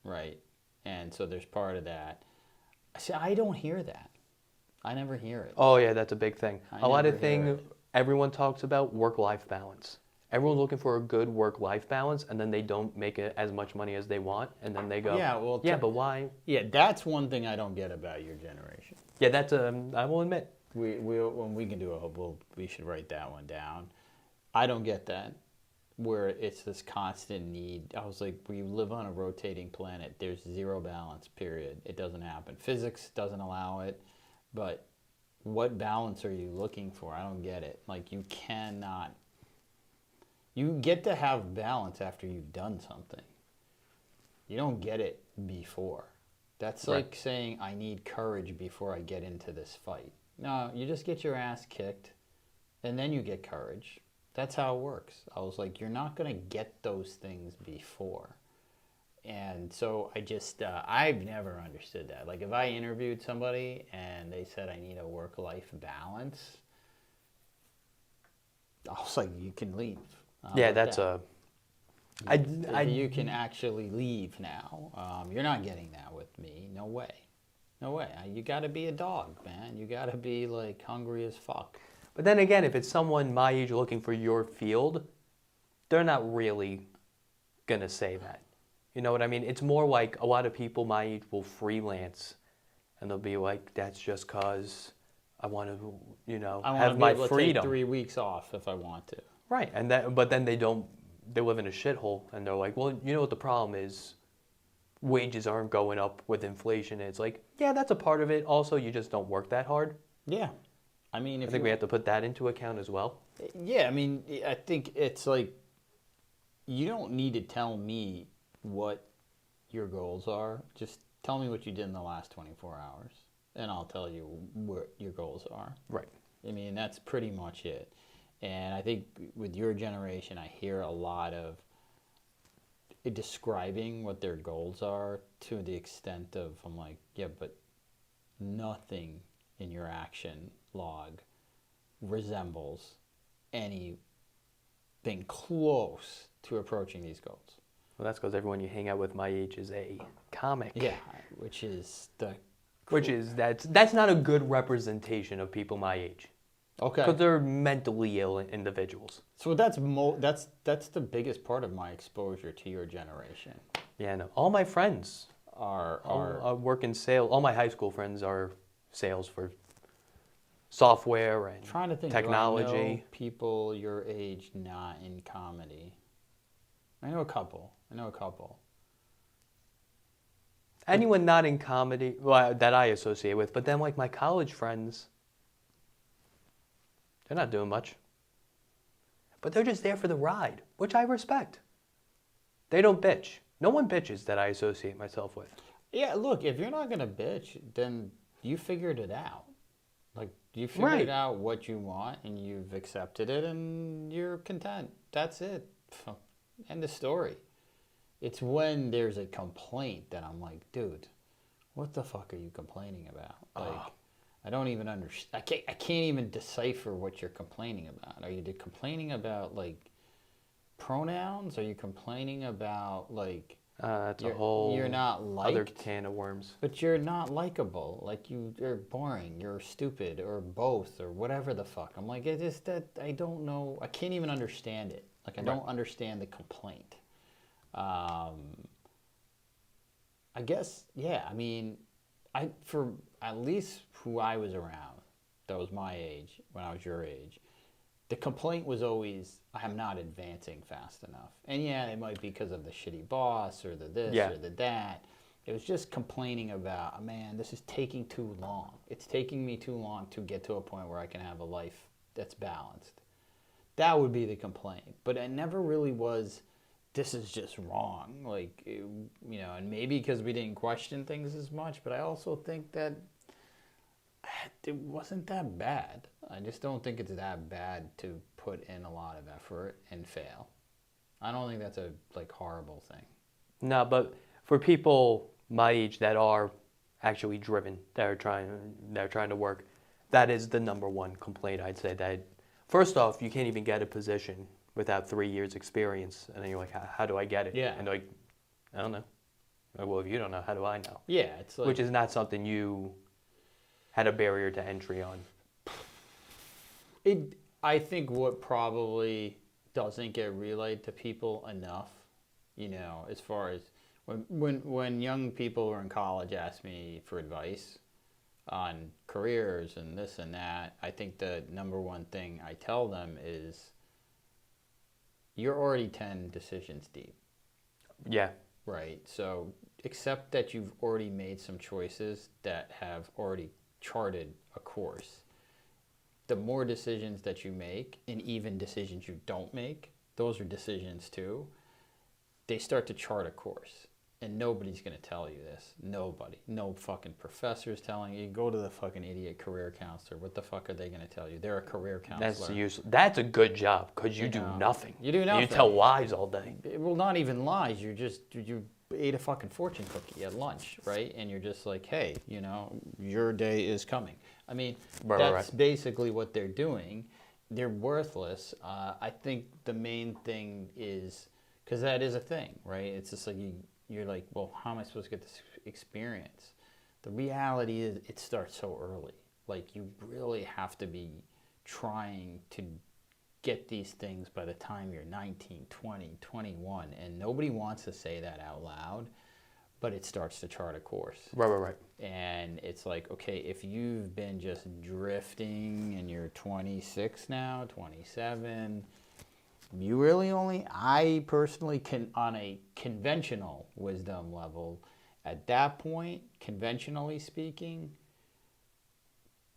right? And so there's part of that. See, I don't hear that. I never hear it. Oh yeah, that's a big thing. A lot of never hear thing it. everyone talks about work-life balance. Everyone's looking for a good work-life balance, and then they don't make it as much money as they want, and then they go, Yeah, well, yeah, but why? Yeah, that's one thing I don't get about your generation. Yeah, that's I will admit. When we can do we should write that one down. I don't get that, where it's this constant need. I was like, we live on a rotating planet. There's zero balance, period. It doesn't happen. Physics doesn't allow it, but what balance are you looking for? I don't get it. Like, you cannot. You get to have balance after you've done something. You don't get it before. That's Right. like saying, I need courage before I get into this fight. No, you just get your ass kicked, and then you get courage. That's how it works. I was like, you're not going to get those things before. And so I've never understood that. Like, if I interviewed somebody and they said I need a work-life balance, I was like, you can leave. Yeah, that's that. You can I actually leave now. You're not getting that with me. No way. No way. You got to be a dog, man. You got to be like hungry as fuck. But then again, if it's someone my age looking for your field, they're not really gonna say that. You know what I mean? It's more like a lot of people my age will freelance, and they'll be like, "That's just cause I want to, I want have to my be able to freedom." take 3 weeks off if I want to. Right, and but then they don't. They live in a shithole, and they're like, "Well, you know what the problem is? Wages aren't going up with inflation." And it's like, yeah, that's a part of it. Also, you just don't work that hard. Yeah. I mean, I think we have to put that into account as well. Yeah, I mean, I think it's like, you don't need to tell me what your goals are. Just tell me what you did in the last 24 hours, and I'll tell you what your goals are. Right. I mean, that's pretty much it. And I think with your generation, I hear a lot of describing what their goals are to the extent of, I'm like, yeah, but nothing in your action log resembles anything close to approaching these goals. Well, that's because everyone you hang out with my age is a comic. Yeah, which is that's not a good representation of people my age. okay. Because they're mentally ill individuals. So that's the biggest part of my exposure to your generation. Yeah, no. All my friends Are work in sales. All my high school friends are sales for software and trying to think. technology. Do I know people your age not in comedy? I know a couple. Anyone not in comedy, well, that I associate with, but then like my college friends, they're not doing much. But they're just there for the ride, which I respect. They don't bitch. No one bitches that I associate myself with. Yeah, look, if you're not gonna bitch, then you figured it out. Like, you figured Right. out what you want, and you've accepted it, and you're content. That's it. End of story. It's when there's a complaint that I'm like, dude, what the fuck are you complaining about? Like, I don't even understand. I can't even decipher what you're complaining about. Are you complaining about like pronouns? Are you complaining about like That's a whole you're not other liked, can of worms. but you're not likable. Like, you're boring. You're stupid, or both, or whatever the fuck. I'm like, it is that I don't know. I can't even understand it. Like, I don't understand the complaint. I guess, yeah. I mean, for at least who I was around, that was my age, when I was your age, the complaint was always, I'm not advancing fast enough. And yeah, it might be because of the shitty boss, or the this, or the that. It was just complaining about, man, this is taking too long. It's taking me too long to get to a point where I can have a life that's balanced. That would be the complaint. But it never really was, this is just wrong. Like, and maybe because we didn't question things as much, but I also think that it wasn't that bad. I just don't think it's that bad to put in a lot of effort and fail. I don't think that's a horrible thing. No, but for people my age that are actually driven, that are trying to work, that is the number one complaint, I'd say. That first off, you can't even get a position without 3 years experience. And then you're like, how do I get it? Yeah. And they're like, I don't know. Like, well, if you don't know, how do I know? Yeah, it's like, Which is not something you had a barrier to entry on. I think what probably doesn't get relayed to people enough, as far as when young people who are in college ask me for advice on careers and this and that, I think the number one thing I tell them is you're already 10 decisions deep. Yeah. Right. So accept that you've already made some choices that have already charted a course. The more decisions that you make, and even decisions you don't make, those are decisions too, they start to chart a course. And nobody's going to tell you this. Nobody. No fucking professor's telling you. Go to the fucking idiot career counselor. What the fuck are they going to tell you? They're a career counselor. That's a good job because you do nothing. You do nothing. You tell lies all day. Well, not even lies. You ate a fucking fortune cookie at lunch, right? And you're just like, hey, your day is coming. I mean, that's basically what they're doing. They're worthless. I think the main thing is, because that is a thing, right? It's just like you're like, well, how am I supposed to get this experience? The reality is it starts so early. Like, you really have to be trying to get these things by the time you're 19, 20, 21. And nobody wants to say that out loud, but it starts to chart a course. Right. And it's like, okay, if you've been just drifting and you're 26 now, 27, you really I personally can, on a conventional wisdom level, at that point, conventionally speaking,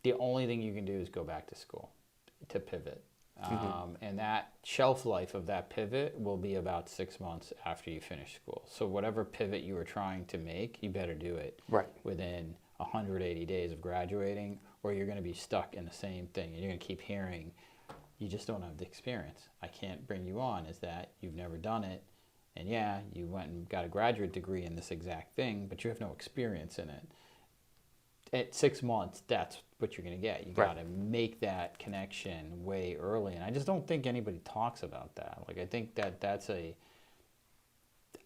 the only thing you can do is go back to school to pivot. And that shelf life of that pivot will be about 6 months after you finish school. So whatever pivot you were trying to make, you better do it within 180 days of graduating, or you're going to be stuck in the same thing. And you're going to keep hearing, you just don't have the experience. I can't bring you on. Is that you've never done it. And yeah, you went and got a graduate degree in this exact thing, but you have no experience in it. At 6 months, that's what you're going to get. You got to make that connection way early. And I just don't think anybody talks about that. Like, I think that's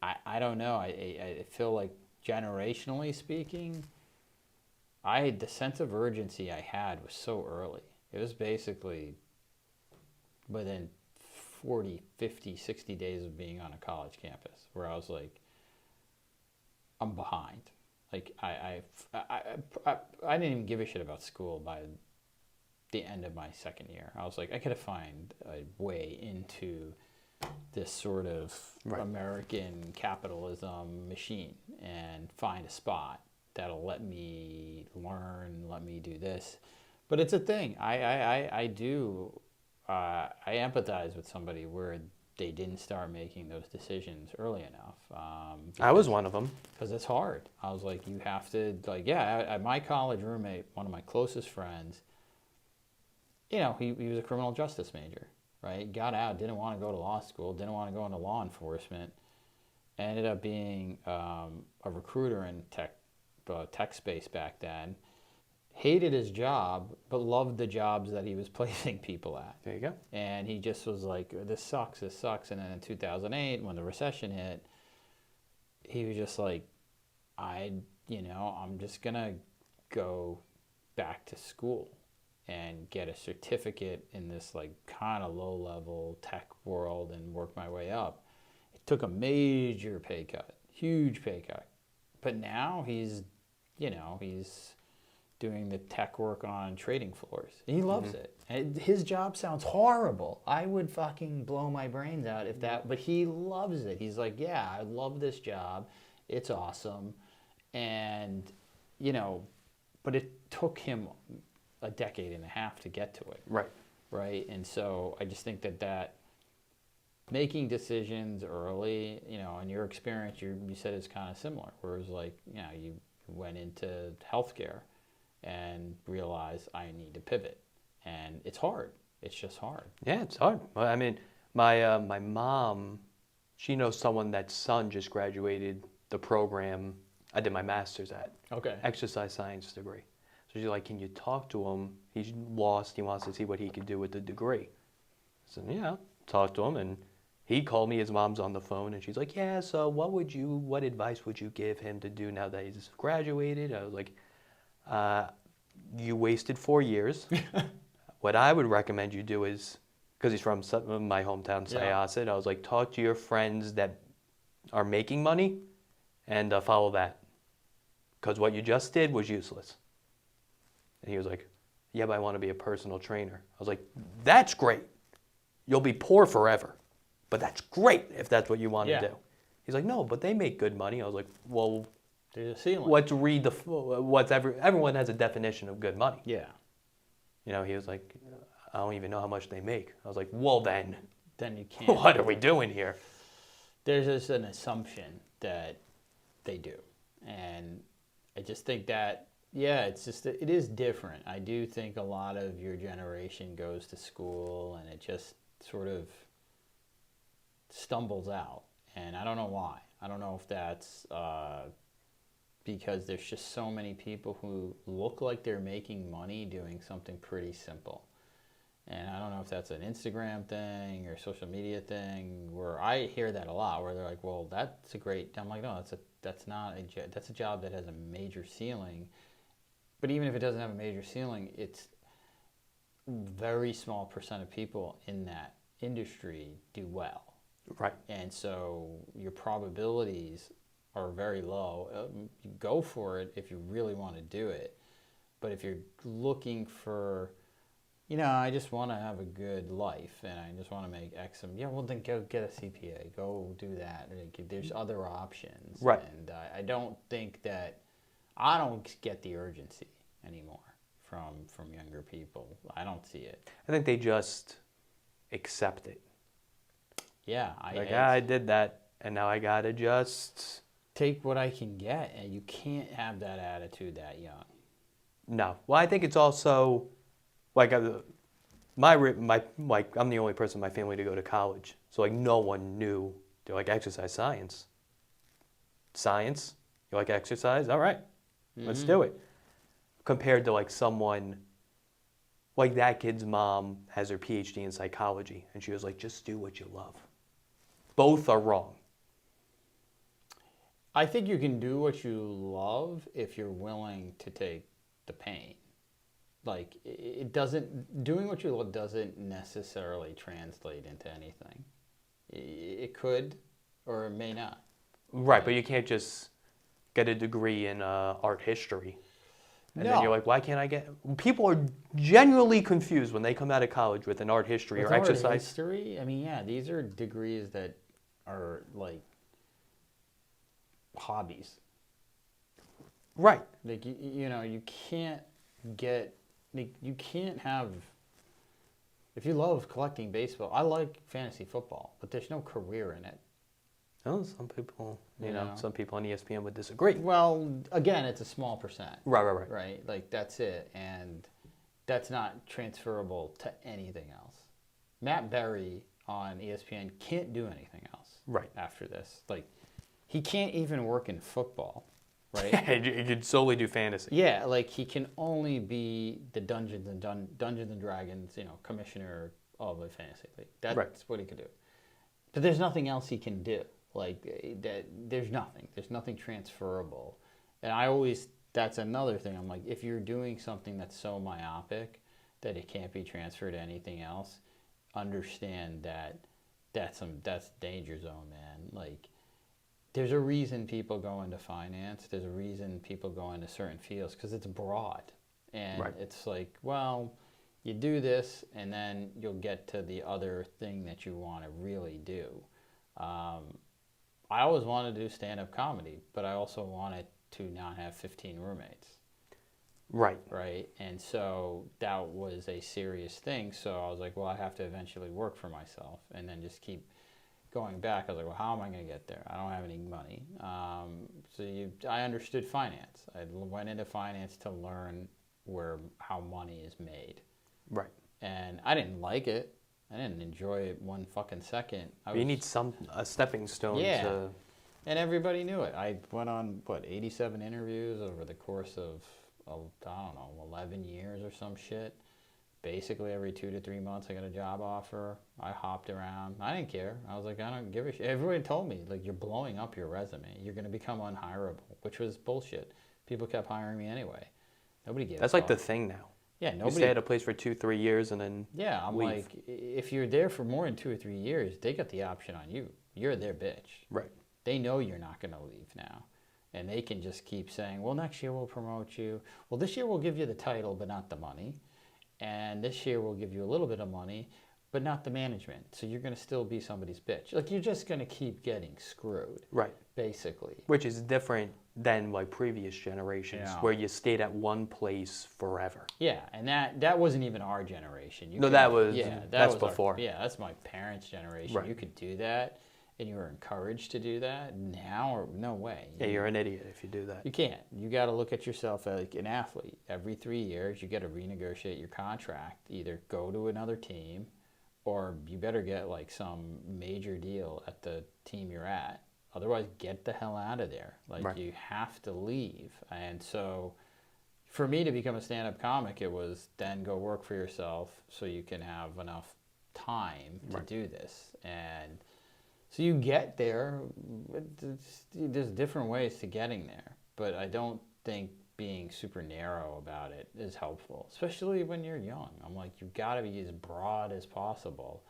I don't know. I feel like generationally speaking, the sense of urgency I had was so early. It was basically within 40, 50, 60 days of being on a college campus where I was like, I'm behind. Like, I didn't even give a shit about school by the end of my second year. I was like, I gotta find a way into this sort of American capitalism machine and find a spot that'll let me learn, let me do this. But it's a thing. I empathize with somebody where they didn't start making those decisions early enough. I was one of them. Because it's hard. I was like, you have to, my college roommate, one of my closest friends, he was a criminal justice major, right? Got out, didn't want to go to law school, didn't want to go into law enforcement, ended up being a recruiter in tech space back then. Hated his job, but loved the jobs that he was placing people at. There you go. And he just was like, this sucks. And then in 2008, when the recession hit, he was just like, I'm just going to go back to school and get a certificate in this like kind of low-level tech world and work my way up. It took a major pay cut, huge pay cut. But now he's doing the tech work on trading floors. He loves it. And his job sounds horrible. I would fucking blow my brains out if that, but he loves it. He's like, yeah, I love this job. It's awesome. And, but it took him a decade and a half to get to it. Right. And so I just think that making decisions early, in your experience, you said it's kind of similar, where it was like, you went into healthcare and realize I need to pivot. And it's hard. It's just hard. Yeah, it's hard. Well, I mean, my mom, she knows someone that son just graduated the program I did my master's at. Okay. Exercise science degree. So she's like, can you talk to him? He's lost. He wants to see what he could do with the degree. I said, yeah, talk to him. And he called me. His mom's on the phone. And she's like, yeah, so what advice would you give him to do now that he's graduated? I was like, you wasted 4 years. What I would recommend you do is, because he's from my hometown, Syosset, I was like, talk to your friends that are making money and follow that. Because what you just did was useless. And he was like, yeah, but I want to be a personal trainer. I was like, that's great. You'll be poor forever. But that's great if that's what you want to do. He's like, no, but they make good money. I was like, well, there's a ceiling. Everyone has a definition of good money. Yeah. You know, he was like, I don't even know how much they make. I was like, well then you can't. What are we doing here? There's just an assumption that they do. And I just think that, it is different. I do think a lot of your generation goes to school and it just sort of stumbles out. And I don't know why. I don't know if that's because there's just so many people who look like they're making money doing something pretty simple. And I don't know if that's an Instagram thing or social media thing, where I hear that a lot, where they're like, well, that's a great, I'm like, no, that's a job that has a major ceiling. But even if it doesn't have a major ceiling, it's very small percent of people in that industry do well. Right. And so your probabilities are very low. You go for it if you really want to do it. But if you're looking for, I just want to have a good life and I just want to make X, well, then go get a CPA. Go do that. There's other options. Right. And I don't get the urgency anymore from younger people. I don't see it. I think they just accept it. Yeah. I did that, and now I got to just take what I can get, and you can't have that attitude that young. No. Well, I think it's also, like, I'm the only person in my family to go to college. So, like, no one knew. They're like, exercise science. Science? You like exercise? All right. Let's do it. Compared to, like, someone, like that kid's mom has her PhD in psychology. And she was like, just do what you love. Both are wrong. I think you can do what you love if you're willing to take the pain. Like, doing what you love doesn't necessarily translate into anything. It could, or it may not. Right, but you can't just get a degree in art history. And then you're like, why can't I get... People are genuinely confused when they come out of college with an art history or exercise. Art history? I mean, these are degrees that are like hobbies. Right. Like, you can't get... Like, you can't have... If you love collecting baseball, I like fantasy football, but there's no career in it. Oh, some people, some people on ESPN would disagree. Well, again, it's a small percent. Right. Right? Like, that's it. And that's not transferable to anything else. Matt Berry on ESPN can't do anything else after this. Like, he can't even work in football, right? He could solely do fantasy. Yeah, like, he can only be the Dungeons and Dragons, commissioner of a fantasy league. That's what he could do. But there's nothing else he can do. Like, that, there's nothing transferable. And that's another thing. I'm like, if you're doing something that's so myopic that it can't be transferred to anything else, understand that's danger zone, man. Like, there's a reason people go into finance. There's a reason people go into certain fields, because it's broad. And it's like, well, you do this and then you'll get to the other thing that you want to really do. I always wanted to do stand-up comedy, but I also wanted to not have 15 roommates. Right. Right? And so that was a serious thing. So I was like, well, I have to eventually work for myself and then just keep going back. I was like, well, how am I going to get there? I don't have any money. I understood finance. I went into finance to learn how money is made. Right. And I didn't like it. I didn't enjoy it one fucking second. You need a stepping stone. Yeah. And everybody knew it. I went on, 87 interviews over the course of I don't know, 11 years or some shit. Basically, every 2 to 3 months, I got a job offer. I hopped around. I didn't care. I was like, I don't give a shit. Everybody told me, like, you're blowing up your resume. You're going to become unhireable, which was bullshit. People kept hiring me anyway. Nobody gave a That's like the fuck. thing now. Yeah, You nobody. stay at a place for 2-3 years and then Yeah, I'm leave. like, if you're there for more than 2 or 3 years, they got the option on you. You're their bitch. Right. They know you're not going to leave now. And they can just keep saying, well, next year we'll promote you. Well, this year we'll give you the title, but not the money. And this year we'll give you a little bit of money, but not the management. So you're going to still be somebody's bitch. Like, you're just going to keep getting screwed. Right. Basically. Which is different than like previous generations Yeah. where you stayed at one place forever. Yeah, and that wasn't even our generation. No, that was- that's was before. That's my parents' generation. Right. You could do that, and you were encouraged to do that. Now, no way. Yeah, you're an idiot if you do that. You can't. You got to look at yourself as like an athlete. Every 3 years, you got to renegotiate your contract. Either go to another team, or you better get like some major deal at the team you're at. Otherwise, get the hell out of there. Like, Right. you have to leave. And so, for me to become a stand-up comic, it was then go work for yourself so you can have enough time to Right. do this. And so you get there. There's different ways to getting there, but I don't think being super narrow about it is helpful, especially when you're young. I'm like, you've got to be as broad as possible.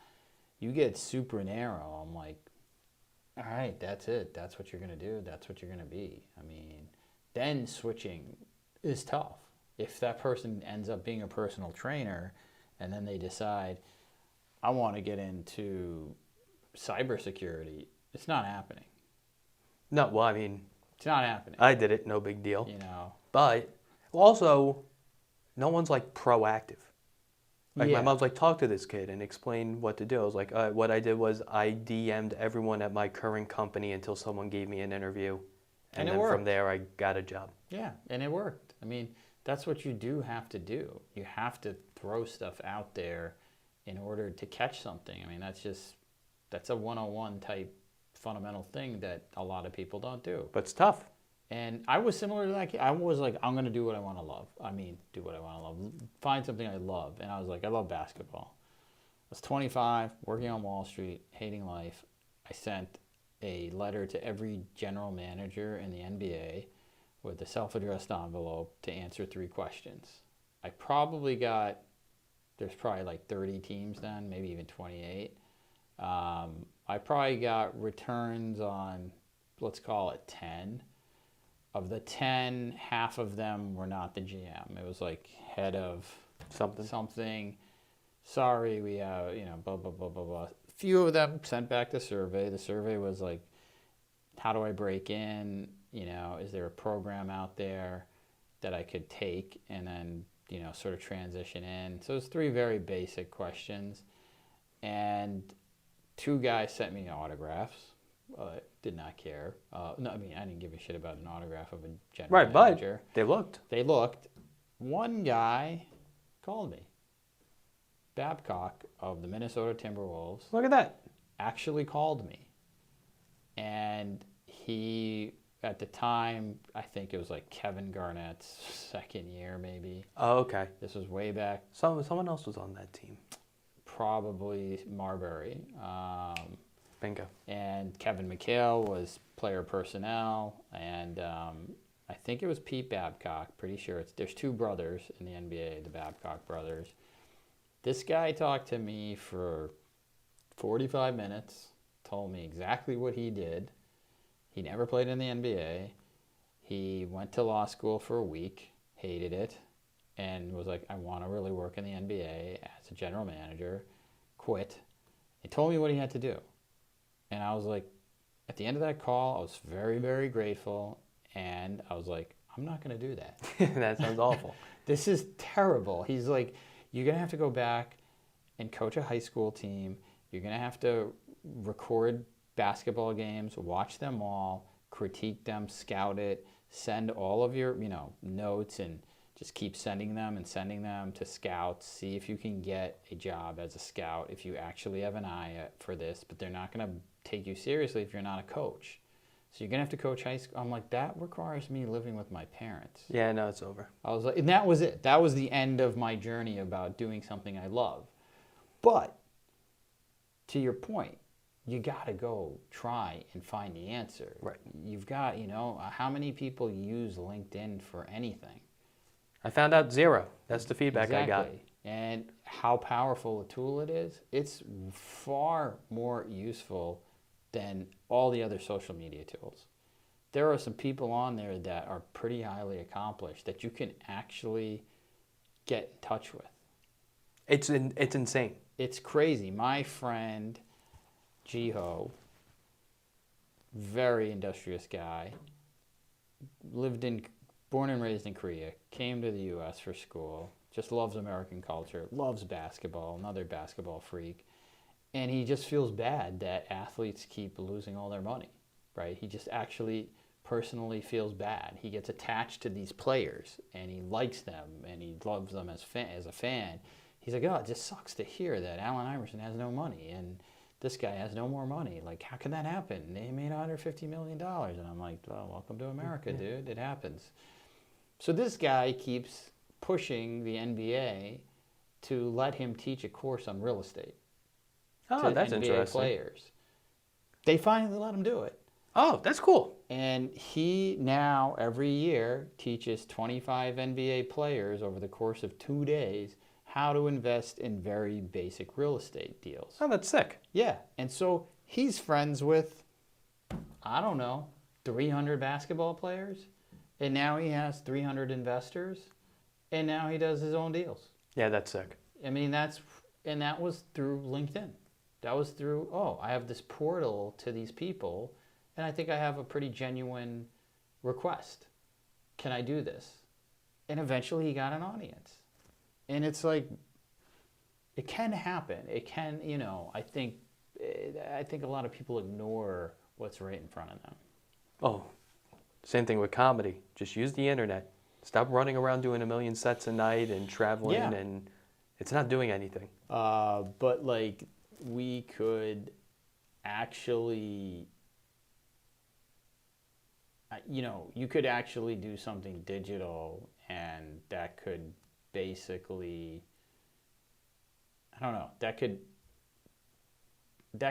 You get super narrow, I'm like, all right, that's it. That's what you're going to do. That's what you're going to be. I mean, then switching is tough. If that person ends up being a personal trainer and then they decide, I want to get into cybersecurity, it's not happening. No, well, I mean, It's not happening. I did it, no big deal. You know? But also, no one's like proactive. Like Yeah. my mom's like, talk to this kid and explain what to do. I was like, what I did was I DM'd everyone at my current company until someone gave me an interview. And it then from worked. there, I got a job. Yeah, and it worked. I mean, that's what you do have to do. You have to throw stuff out there in order to catch something. I mean, that's a 101 type fundamental thing that a lot of people don't do. But it's tough. And I was similar to that kid. I was like, I'm going to do what I want to love. I mean, do what I want to love. Find something I love. And I was like, I love basketball. I was 25, working on Wall Street, hating life. I sent a letter to every general manager in the NBA with a self-addressed envelope to answer 3 questions. I probably got, there's probably like 30 teams then, maybe even 28. I probably got returns on, let's call it 10. Of the 10, half of them were not the GM. It was like head of something. Sorry, we have, blah, blah, blah, blah, blah. Few of them sent back the survey. The survey was like, how do I break in? Is there a program out there that I could take and then, sort of transition in? So it's 3 very basic questions. And 2 guys sent me autographs. Did not care. No, I mean, I didn't give a shit about an autograph of a general manager. But they looked. One guy called me. Babcock of the Minnesota Timberwolves Look at that. actually called me. And he, at the time, I think it was like Kevin Garnett's second year maybe. Oh, okay. This was way back. Someone else was on that team. Probably Marbury. Bingo. And Kevin McHale was player personnel, and I think it was Pete Babcock. Pretty sure there's 2 brothers in the NBA, the Babcock brothers. This guy talked to me for 45 minutes, told me exactly what he did. He never played in the NBA. He went to law school for a week, hated it, and was like, I want to really work in the NBA as a general manager. Quit. He told me what he had to do. And I was like, at the end of that call, I was very, very grateful. And I was like, I'm not going to do that. That sounds awful. This is terrible. He's like, you're going to have to go back and coach a high school team. You're going to have to record basketball games, watch them all, critique them, scout it, send all of your, notes, and just keep sending them to scouts. See if you can get a job as a scout if you actually have an eye for this. But they're not going to take you seriously if you're not a coach. So you're going to have to coach high school. I'm like, that requires me living with my parents. Yeah, no, it's over. I was like, and that was it. That was the end of my journey about doing something I love. But to your point, you got to go try and find the answer. Right. You've got, how many people use LinkedIn for anything? I found out 0. That's the feedback I got. Exactly. And how powerful a tool it is, it's far more useful than all the other social media tools. There are some people on there that are pretty highly accomplished that you can actually get in touch with. It's insane. It's crazy. My friend, Jiho, very industrious guy, born and raised in Korea, came to the U.S. for school, just loves American culture, loves basketball, another basketball freak. And he just feels bad that athletes keep losing all their money, right? He just actually personally feels bad. He gets attached to these players, and he likes them, and he loves them as a fan. He's like, oh, it just sucks to hear that Allen Iverson has no money, and this guy has no more money. Like, how can that happen? They made $150 million. And I'm like, well, welcome to America, dude. It happens. So this guy keeps pushing the NBA to let him teach a course on real estate. Oh, to that's NBA interesting. players. They finally let him do it. Oh, that's cool. And he now, every year, teaches 25 NBA players over the course of 2 days how to invest in very basic real estate deals. Oh, that's sick. Yeah. And so he's friends with, I don't know, 300 basketball players. And now he has 300 investors. And now he does his own deals. Yeah, that's sick. I mean, that was through LinkedIn. That was through, I have this portal to these people, and I think I have a pretty genuine request. Can I do this? And eventually he got an audience. And it's like, it can happen. It can, I think a lot of people ignore what's right in front of them. Oh, same thing with comedy. Just use the internet. Stop running around doing a million sets a night and traveling, and it's not doing anything. But like, we could actually, you could actually do something digital, and that could basically, I don't know, that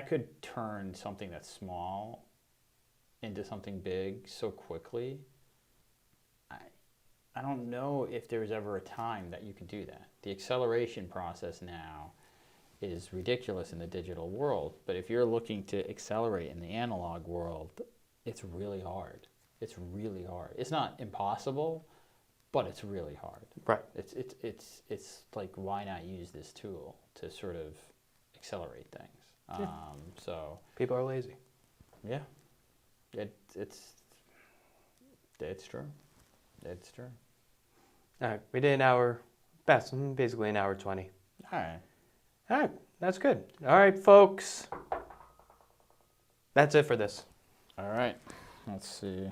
could turn something that's small into something big so quickly. I don't know if there's ever a time that you can do that. The acceleration process now is ridiculous in the digital world, but if you're looking to accelerate in the analog world, it's really hard. It's really hard. It's not impossible, but it's really hard. Right. It's like, why not use this tool to sort of accelerate things? Yeah. So People are lazy. yeah, it's true. It's true. All right, we did an hour, basically an hour 20. All right. All right, that's good. All right, folks. That's it for this. All right. Let's see.